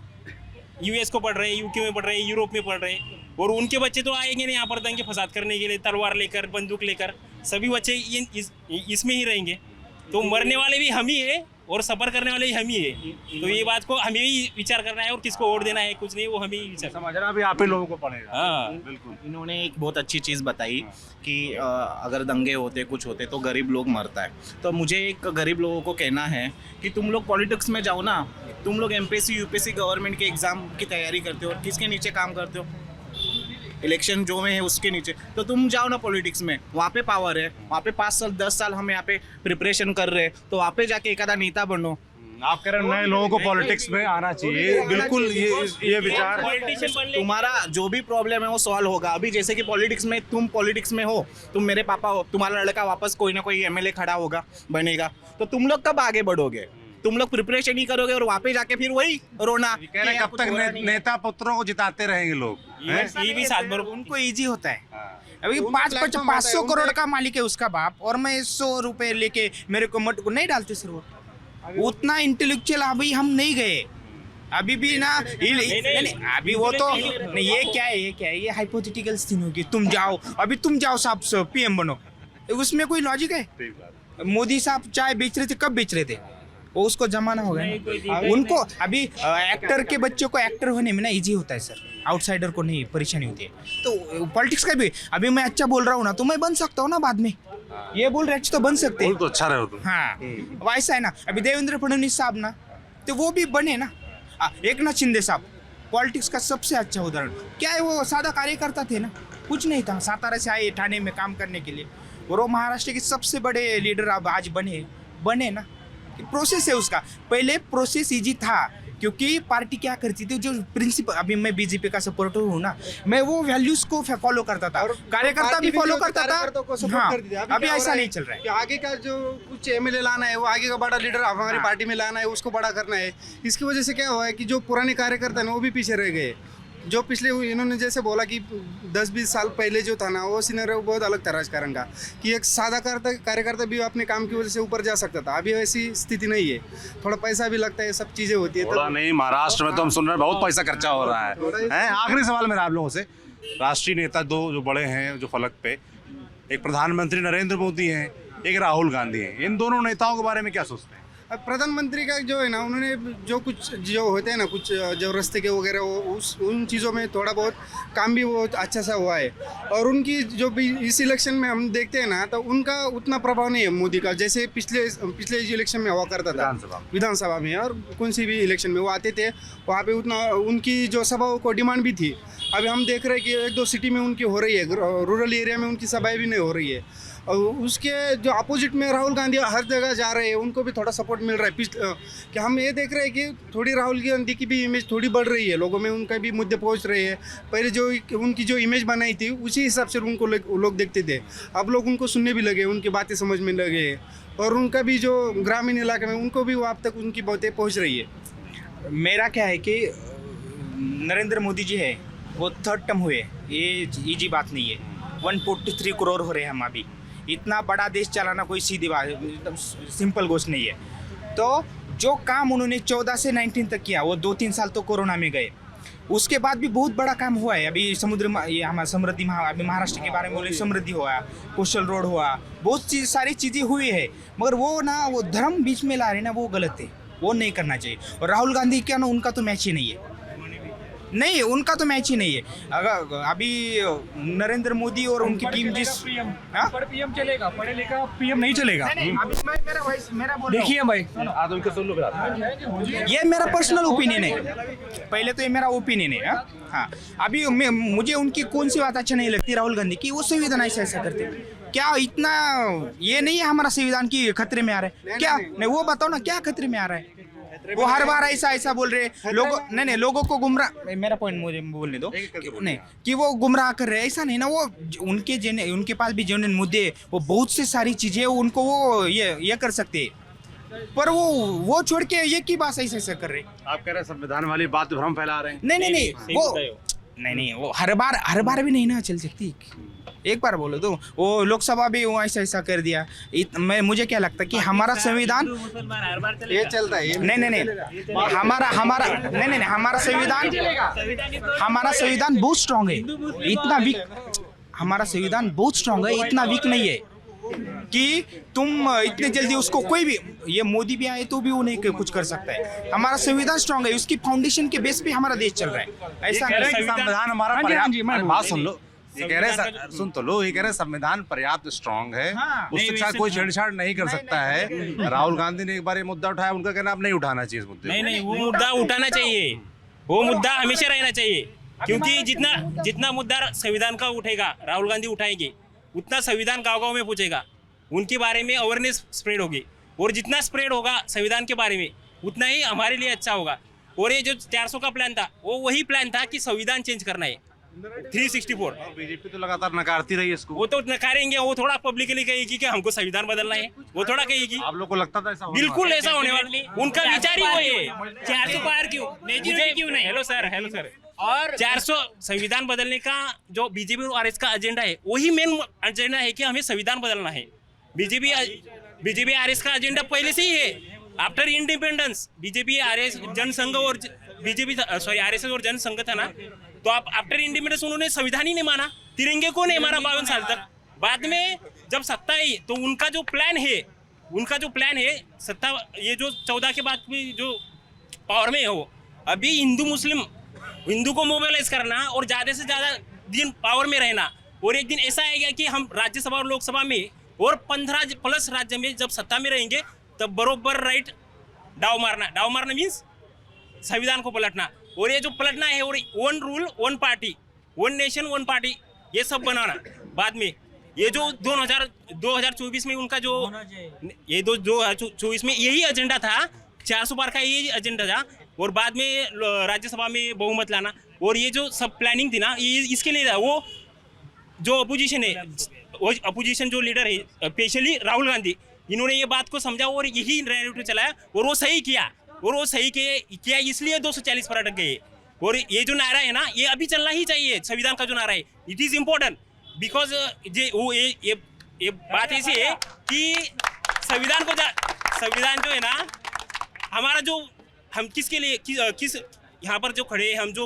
यूएस को पढ़ रहे हैं, यूके में पढ़ रहे हैं, यूरोप में पढ़ रहे हैं, और उनके बच्चे तो आएंगे नहीं यहाँ पर दंगे फसाद करने के लिए, तलवार लेकर, बंदूक लेकर। सभी बच्चे इसमें ही रहेंगे, तो मरने वाले भी हम ही है और सफर करने वाले हम ही है। तो ये बात को हमें ही विचार करना है, और किसको वोट देना है कुछ नहीं, वो हमें ही विचार
समझना भी आप ही लोगों को पड़ेगा।
हाँ
बिल्कुल।
इन्होंने एक बहुत अच्छी चीज़ बताई कि अगर दंगे होते, कुछ होते तो गरीब लोग मरता है। तो मुझे एक गरीब लोगों को कहना है कि तुम लोग पॉलिटिक्स में जाओ ना, तुम लोग एमपीएससी यूपीएससी गवर्नमेंट के एग्ज़ाम की तैयारी करते हो और किसके नीचे काम करते हो? इलेक्शन जो में है उसके नीचे। तो तुम जाओ ना पॉलिटिक्स में, वहाँ पे पावर है, वहाँ पे 5 साल 10 साल हम यहाँ पे प्रिपरेशन कर रहे हैं, तो वहाँ पे जाके एक आधा नेता बनो।
आप कह रहे हैं नए लोगों को पॉलिटिक्स में आना चाहिए, बिल्कुल ये विचार।
तुम्हारा जो भी प्रॉब्लम है वो सॉल्व होगा। अभी जैसे कि पॉलिटिक्स में, तुम पॉलिटिक्स में हो, तुम मेरे पापा हो, तुम्हारा लड़का वापस कोई ना कोई एमएलए खड़ा होगा, बनेगा, तो तुम लोग कब आगे बढ़ोगे? तुम लोग प्रिपरेशन ही करोगे और वहाँ पे जाके फिर वही रोना।
कह रहे हैं कब तक नेता पुत्रों को जिताते रहेंगे लोग?
ये भी साथ बरोबर
उनको इजी होता है। अभी 500 करोड़ का मालिक है उसका बाप, और मैं 100 रुपए लेके मेरे को मट को नहीं डालते सर। वो उतना इंटेलेक्चुअल अभी हम नहीं गए, अभी भी ना नहीं, अभी वो तो नहीं। ये क्या है, ये हाइपोथेटिकल थिंग होगी। तुम जाओ साहब पीएम बनो, उसमें कोई लॉजिक है? मोदी साहब चाय बेच रहे थे, कब बेच रहे थे? वो उसको जमाना हो गया उनको। अभी एक्टर के बच्चों को एक्टर होने में ना इजी होता है सर, आउटसाइडर को नहीं परेशानी होती है। तो पॉलिटिक्स का भी, अभी मैं अच्छा बोल रहा हूँ ना तो मैं बन सकता हूँ ना बाद में, ये बोल रहे तो बन सकते हैं।
तो अच्छा रहे हो तुम।
हाँ, वैसा है ना। अभी देवेंद्र फडणवीस साहब ना, तो वो भी बने ना। एकनाथ शिंदे साहब पॉलिटिक्स का सबसे अच्छा उदाहरण। क्या है, वो सादा कार्यकर्ता थे ना, कुछ नहीं था, सातारा से आए ठाणे में काम करने के लिए, और वो महाराष्ट्र के सबसे बड़े लीडर अब आज बने ना। प्रोसेस है उसका, पहले प्रोसेस इजी था, क्योंकि पार्टी क्या करती थी, जो प्रिंसिपल, अभी मैं बीजेपी का सपोर्टर हूँ ना, मैं वो वैल्यूज को फॉलो करता था, कार्यकर्ता भी फॉलो करता था। हाँ, अभी ऐसा नहीं चल रहा है
कि आगे का जो कुछ एमएलए लाना है, वो आगे का बड़ा लीडर हमारी पार्टी में लाना है, उसको बड़ा करना है। इसकी वजह से क्या हुआ है कि जो पुराने कार्यकर्ता हैं वो भी पीछे रह गए। जो पिछले इन्होंने जैसे बोला कि 10-20 साल पहले जो था ना, वो सिनेरियो बहुत अलग था राजकारण का, कि एक सादा कार्यकर्ता भी अपने काम की वजह से ऊपर जा सकता था। अभी वैसी स्थिति नहीं है, थोड़ा पैसा भी लगता है, सब चीज़ें होती है।
थोड़ा नहीं, महाराष्ट्र में तो हम सुन रहे हैं बहुत पैसा खर्चा हो रहा है। आखिरी सवाल मेरा आप लोगों से, राष्ट्रीय नेता दो जो बड़े हैं जो फलक पे, एक प्रधानमंत्री नरेंद्र मोदी हैं, एक राहुल गांधी हैं, इन दोनों नेताओं के बारे में क्या सोचते हैं?
अब प्रधानमंत्री का जो है ना, उन्होंने जो कुछ जो होते हैं ना, कुछ जो रास्ते के वगैरह, वो उन चीज़ों में थोड़ा बहुत काम भी बहुत अच्छा सा हुआ है। और उनकी जो भी इस इलेक्शन में हम देखते हैं ना, तो उनका उतना प्रभाव नहीं है मोदी का, जैसे पिछले इलेक्शन में हुआ करता था विधानसभा में, और कौन सी भी इलेक्शन में वो आते थे, वहाँ पे उतना उनकी जो सभाओं को डिमांड भी थी। अभी हम देख रहे हैं कि 1-2 सिटी में उनकी हो रही है, रूरल एरिया में उनकी सभाएँ भी नहीं हो रही है। और उसके जो अपोजिट में राहुल गांधी हर जगह जा रहे हैं, उनको भी थोड़ा सपोर्ट मिल रहा है। कि हम ये देख रहे हैं कि थोड़ी राहुल गांधी की भी इमेज थोड़ी बढ़ रही है, लोगों में उनका भी मुद्दे पहुंच रहे हैं। पहले जो उनकी जो इमेज बनाई थी, उसी हिसाब से उनको लोग देखते थे, अब लोग उनको सुनने भी लगे, उनकी बातें समझ में लगे, और उनका भी जो ग्रामीण इलाके में उनको भी वो अब तक उनकी बातें पहुँच रही है।
मेरा क्या है कि नरेंद्र मोदी जी है, वो 3rd टर्म हुए, ये इजी बात नहीं है। 143 करोड़ हो रहे हैं हम अभी, इतना बड़ा देश चलाना कोई सीधी बात, एकदम सिंपल गोष्ट नहीं है। तो जो काम उन्होंने 14 से 19 तक किया, वो 2-3 साल तो कोरोना में गए, उसके बाद भी बहुत बड़ा काम हुआ है। अभी ये हमारा समृद्धि, अभी महाराष्ट्र के बारे में बोले, समृद्धि हुआ, कोस्टल रोड हुआ, बहुत सारी चीज़ें हुई है, मगर वो ना, वो धर्म बीच में ला रहे ना, वो गलत है, वो नहीं करना चाहिए। और राहुल गांधी क्या ना, उनका तो मैच ही नहीं है, नहीं, उनका तो मैच ही नहीं है। अगर अभी नरेंद्र मोदी और उनकी टीम जिस
पीएम चलेगा, पढ़े लिखा पीएम नहीं चलेगा।
देखिए भाई, ये मेरा पर्सनल ओपिनियन है, पहले तो ये मेरा ओपिनियन है। हाँ, अभी मुझे उनकी कौन सी बात अच्छा नहीं लगती राहुल गांधी की, वो संविधान ऐसा करते, क्या इतना ये नहीं है हमारा संविधान की खतरे में आ रहा है क्या? नहीं, वो बताओ ना, क्या खतरे में आ रहा है? वो हर बार ऐसा बोल रहे लोगों, नहीं, लोगों को गुमराह, मेरा पॉइंट मुझे बोलने दो, नहीं कि वो गुमराह कर रहे हैं, ऐसा नहीं ना। वो उनके पास भी जेन्युइन मुद्दे, वो बहुत से सारी चीजें उनको वो ये कर सकते हैं, पर वो छोड़ के ये की बात ऐसे कर रहे।
आप कह रहे हैं संविधान वाली बात भ्रम फैला रहे हैं?
नहीं, वो नहीं, वो हर बार भी नहीं ना चल सकती। एक बार बोलो तो वो लोकसभा भी वो ऐसा कर दिया। मुझे क्या लगता है कि हमारा संविधान
ये चलता है,
नहीं, हमारा संविधान बहुत स्ट्रांग है, इतना वीक, हमारा संविधान बहुत स्ट्रांग है, इतना वीक नहीं है कि तुम इतने जल्दी उसको, कोई भी, ये मोदी भी आए तो भी वो नहीं कुछ कर सकता है। हमारा संविधान स्ट्रांग है, उसकी फाउंडेशन के बेस पे हमारा देश चल रहा है। ऐसा
संविधान हमारा पर्याप्त, बात सुन लो, ये कह रहे सुन तो लो, ये कह रहे संविधान पर्याप्त स्ट्रांग है, उसके साथ कोई छेड़छाड़ नहीं कर सकता है। राहुल गांधी ने एक बार ये मुद्दा उठाया, उनका कहना अब नहीं उठाना चाहिए इस मुद्दे।
नहीं, वो मुद्दा उठाना चाहिए, वो मुद्दा हमेशा रहना चाहिए, क्योंकि जितना मुद्दा संविधान का उठेगा, राहुल गांधी उठाएंगे, उतना संविधान गाँव में पहुँचेगा, उनके बारे में अवेयरनेस स्प्रेड होगी, और जितना स्प्रेड होगा संविधान के बारे में, उतना ही हमारे लिए अच्छा होगा। और ये जो 400 का प्लान था, वो वही प्लान था कि संविधान चेंज करना है, 364।
बीजेपी तो लगातार नकारती रही इसको।
वो तो नकारेंगे, वो थोड़ा पब्लिकली कहेगी कि हमको संविधान बदलना है, वो थोड़ा कहेगी।
आप लोग को लगता था ऐसा?
बिल्कुल ऐसा होने वाला, उनका विचार ही वही है। 400 पार क्यों नहीं? हेलो सर, और 400 संविधान बदलने का जो बीजेपी और आरएस का एजेंडा है, वही मेन एजेंडा है कि हमें संविधान बदलना है। बीजेपी आरएस का एजेंडा पहले से ही है। After independence BJP RS Jansangh और आरएसएस और जनसंघ था ना, तो आप आफ्टर इंडिपेंडेंस उन्होंने संविधान ही नहीं माना, तिरंगे को नहीं माना 52 साल तक। बाद में जब सत्ता आई तो उनका जो प्लान है सत्ता, ये जो 14 के बाद भी जो पावर में हो, अभी हिंदू को मोबिलाइज करना और ज़्यादा से ज़्यादा दिन पावर में रहना। और एक दिन ऐसा आएगा कि हम राज्यसभा और लोकसभा में और 15+ राज्य में जब सत्ता में रहेंगे, तब बरोबर राइट डाव मारना मीन्स संविधान को पलटना। और ये जो पलटना है, और 1 रूल 1 पार्टी 1 नेशन 1 पार्टी, ये सब बनाना बाद में। ये जो 2024 में उनका जो ये 2024 में यही एजेंडा था, 400 पार का यही एजेंडा था और बाद में राज्यसभा में बहुमत लाना, और ये जो सब प्लानिंग थी ना, ये इसके लिए था। वो जो अपोजिशन है, वो अपोजिशन जो लीडर है, स्पेशली राहुल गांधी, इन्होंने ये बात को समझा और यही नैरेटिव चलाया, और वो सही किया, और वो सही किया इसलिए 240 पर अटक गए। और ये जो नारा है ना, ये अभी चलना ही चाहिए। संविधान का जो नारा है, इट इज़ इम्पोर्टेंट, बिकॉज ये बात ऐसी है कि संविधान जो है ना हमारा, जो हम किसके लिए किस यहाँ पर जो खड़े हैं, हम जो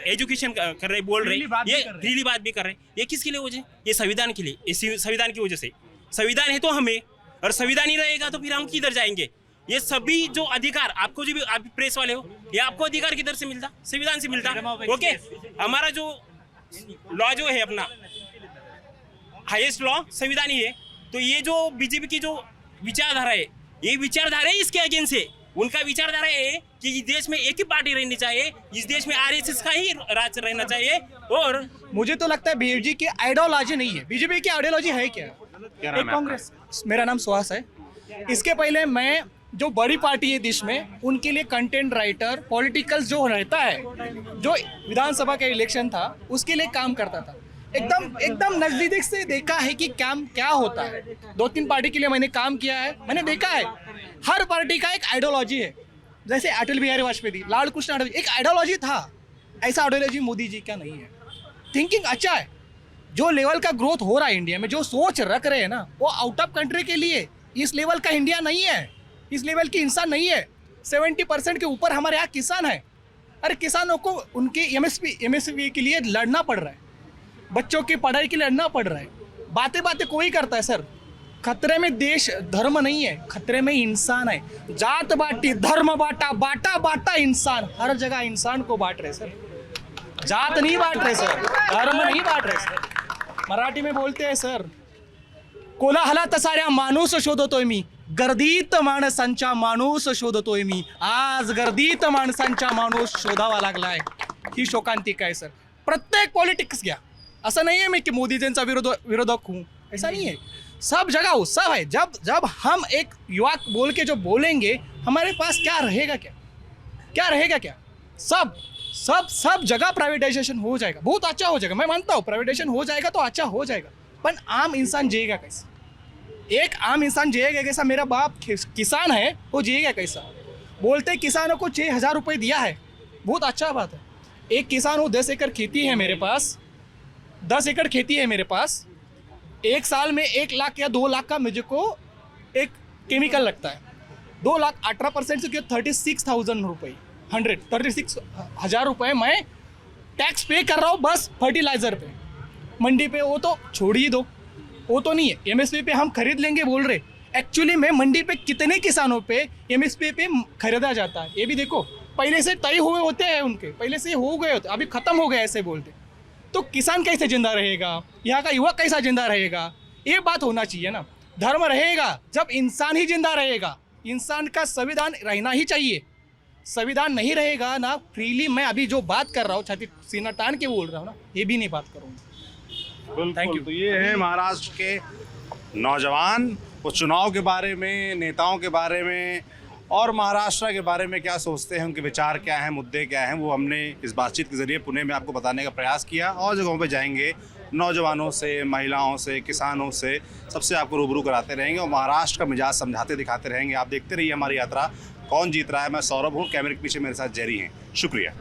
एजुकेशन कर रहे, बोल रहे, ये फ्रीली बात भी कर रहे हैं, ये किसके लिए वजह? ये संविधान के लिए, इस संविधान की वजह से। संविधान है तो हमें, और संविधान ही रहेगा तो फिर हम किधर जाएंगे? ये सभी जो अधिकार आपको, जो भी आप प्रेस वाले हो, ये आपको अधिकार किधर से मिलता? संविधान से मिलता। ओके, हमारा जो लॉ जो है अपना हाईएस्ट लॉ संविधान ही है। तो ये जो बीजेपी की जो विचारधारा है, ये विचारधारा है इसके अगेंस्ट है। उनका विचारधारा है कि इस देश में एक ही पार्टी रहनी चाहिए, इस देश में आरएसएस का ही राज रहना चाहिए। और
मुझे तो लगता है बीजेपी की आइडियोलॉजी नहीं है। बीजेपी की आइडियोलॉजी है क्या? एक कांग्रेस। मेरा नाम सुहास है। इसके पहले मैं जो बड़ी पार्टी है देश में, उनके लिए कंटेंट राइटर, पॉलिटिकल जो रहता है, जो विधानसभा का इलेक्शन था उसके लिए काम करता था। एकदम नजदीक से देखा है कि काम क्या होता है। 2-3 पार्टी के लिए मैंने काम किया है, मैंने देखा है हर पार्टी का एक आइडियोलॉजी है। जैसे अटल बिहारी वाजपेयी, लाल कृष्ण अडवाणी, एक आइडियोलॉजी था। ऐसा आइडियोलॉजी मोदी जी का नहीं है। थिंकिंग अच्छा है, जो लेवल का ग्रोथ हो रहा है इंडिया में, जो सोच रख रहे हैं ना, वो आउट ऑफ कंट्री के लिए। इस लेवल का इंडिया नहीं है, इस लेवल की इंसान नहीं है। 70% के ऊपर हमारे यहाँ किसान है। अरे किसानों को उनके एमएसपी के लिए लड़ना पड़ रहा है, बच्चों की पढ़ाई के लिए लड़ना पड़ रहा है। बातें कोई करता है सर। खतरे में देश धर्म नहीं है, खतरे में इंसान है। जात बाटी, धर्म बाटा, बाटा इंसान। हर जगह इंसान को बांट रहे सर, जात नहीं बांट रहे सर, धर्म नहीं बांट रहे सर। मराठी में बोलते हैं सर, कोलाहलात साऱ्या माणूस शोधतोय मी, गर्दीत माणसांचा माणूस शोधतोय मी। आज गर्दीत माणसांचा माणूस शोधावा लागलाय। ही शोकांतिका आहे सर। प्रत्येक पॉलिटिक्स घ्या, असं नहीं है मैं कि मोदी जी का विरोधक हूँ, ऐसा नहीं है। सब जगह उत्सव है। जब हम एक युवा बोल के जो बोलेंगे, हमारे पास क्या रहेगा? क्या रहेगा? सब जगह प्राइवेटाइजेशन हो जाएगा, बहुत अच्छा हो जाएगा। मैं मानता हूँ प्राइवेटाइजेशन हो जाएगा तो अच्छा हो जाएगा, पर आम इंसान जिएगा कैसे? एक आम इंसान जिएगा कैसा? मेरा बाप किसान है, वो जिएगा कैसा? बोलते किसानों को 6,000 रुपये दिया है, बहुत अच्छा बात है। एक किसान हो, 10 एकड़ खेती है मेरे पास, 10 एकड़ खेती है मेरे पास। एक साल में 1 लाख या 2 लाख का मुझे को एक केमिकल लगता है। 2 लाख 18% से 36,000 रुपये, 36,000 रुपये मैं टैक्स पे कर रहा हूँ बस फर्टिलाइज़र पे। मंडी पे वो तो छोड़ ही दो, वो तो नहीं है। एमएसपी पे हम खरीद लेंगे बोल रहे, एक्चुअली में मंडी पे कितने किसानों पे एमएसपी पे खरीदा जाता है ये भी देखो। पहले से तय हुए होते हैं, उनके पहले से हो गए होते, अभी ख़त्म हो गए ऐसे बोलते। तो किसान कैसे जिंदा रहेगा? यहाँ का युवक कैसा जिंदा रहेगा? ये बात होना चाहिए ना। धर्म रहेगा जब इंसान ही जिंदा रहेगा। इंसान का संविधान रहना ही चाहिए। संविधान नहीं रहेगा ना, फ्रीली मैं अभी जो बात कर रहा हूँ, छाती सीना तान के बोल रहा हूँ ना, ये भी नहीं बात करूँगा।
Thank you. तो ये हैं महाराष्ट्र के नौजवान, वो चुनाव के बारे में, नेताओं के बारे में और महाराष्ट्र के बारे में क्या सोचते हैं, उनके विचार क्या हैं, मुद्दे क्या हैं, वो हमने इस बातचीत के ज़रिए पुणे में आपको बताने का प्रयास किया। और जगहों पे जाएंगे, नौजवानों से, महिलाओं से, किसानों से, सबसे आपको रूबरू कराते रहेंगे और महाराष्ट्र का मिजाज समझाते दिखाते रहेंगे। आप देखते रहिए हमारी यात्रा। कौन जीत रहा है? मैं सौरभ हूँ, कैमरे के पीछे मेरे साथ जेरी हैं। शुक्रिया।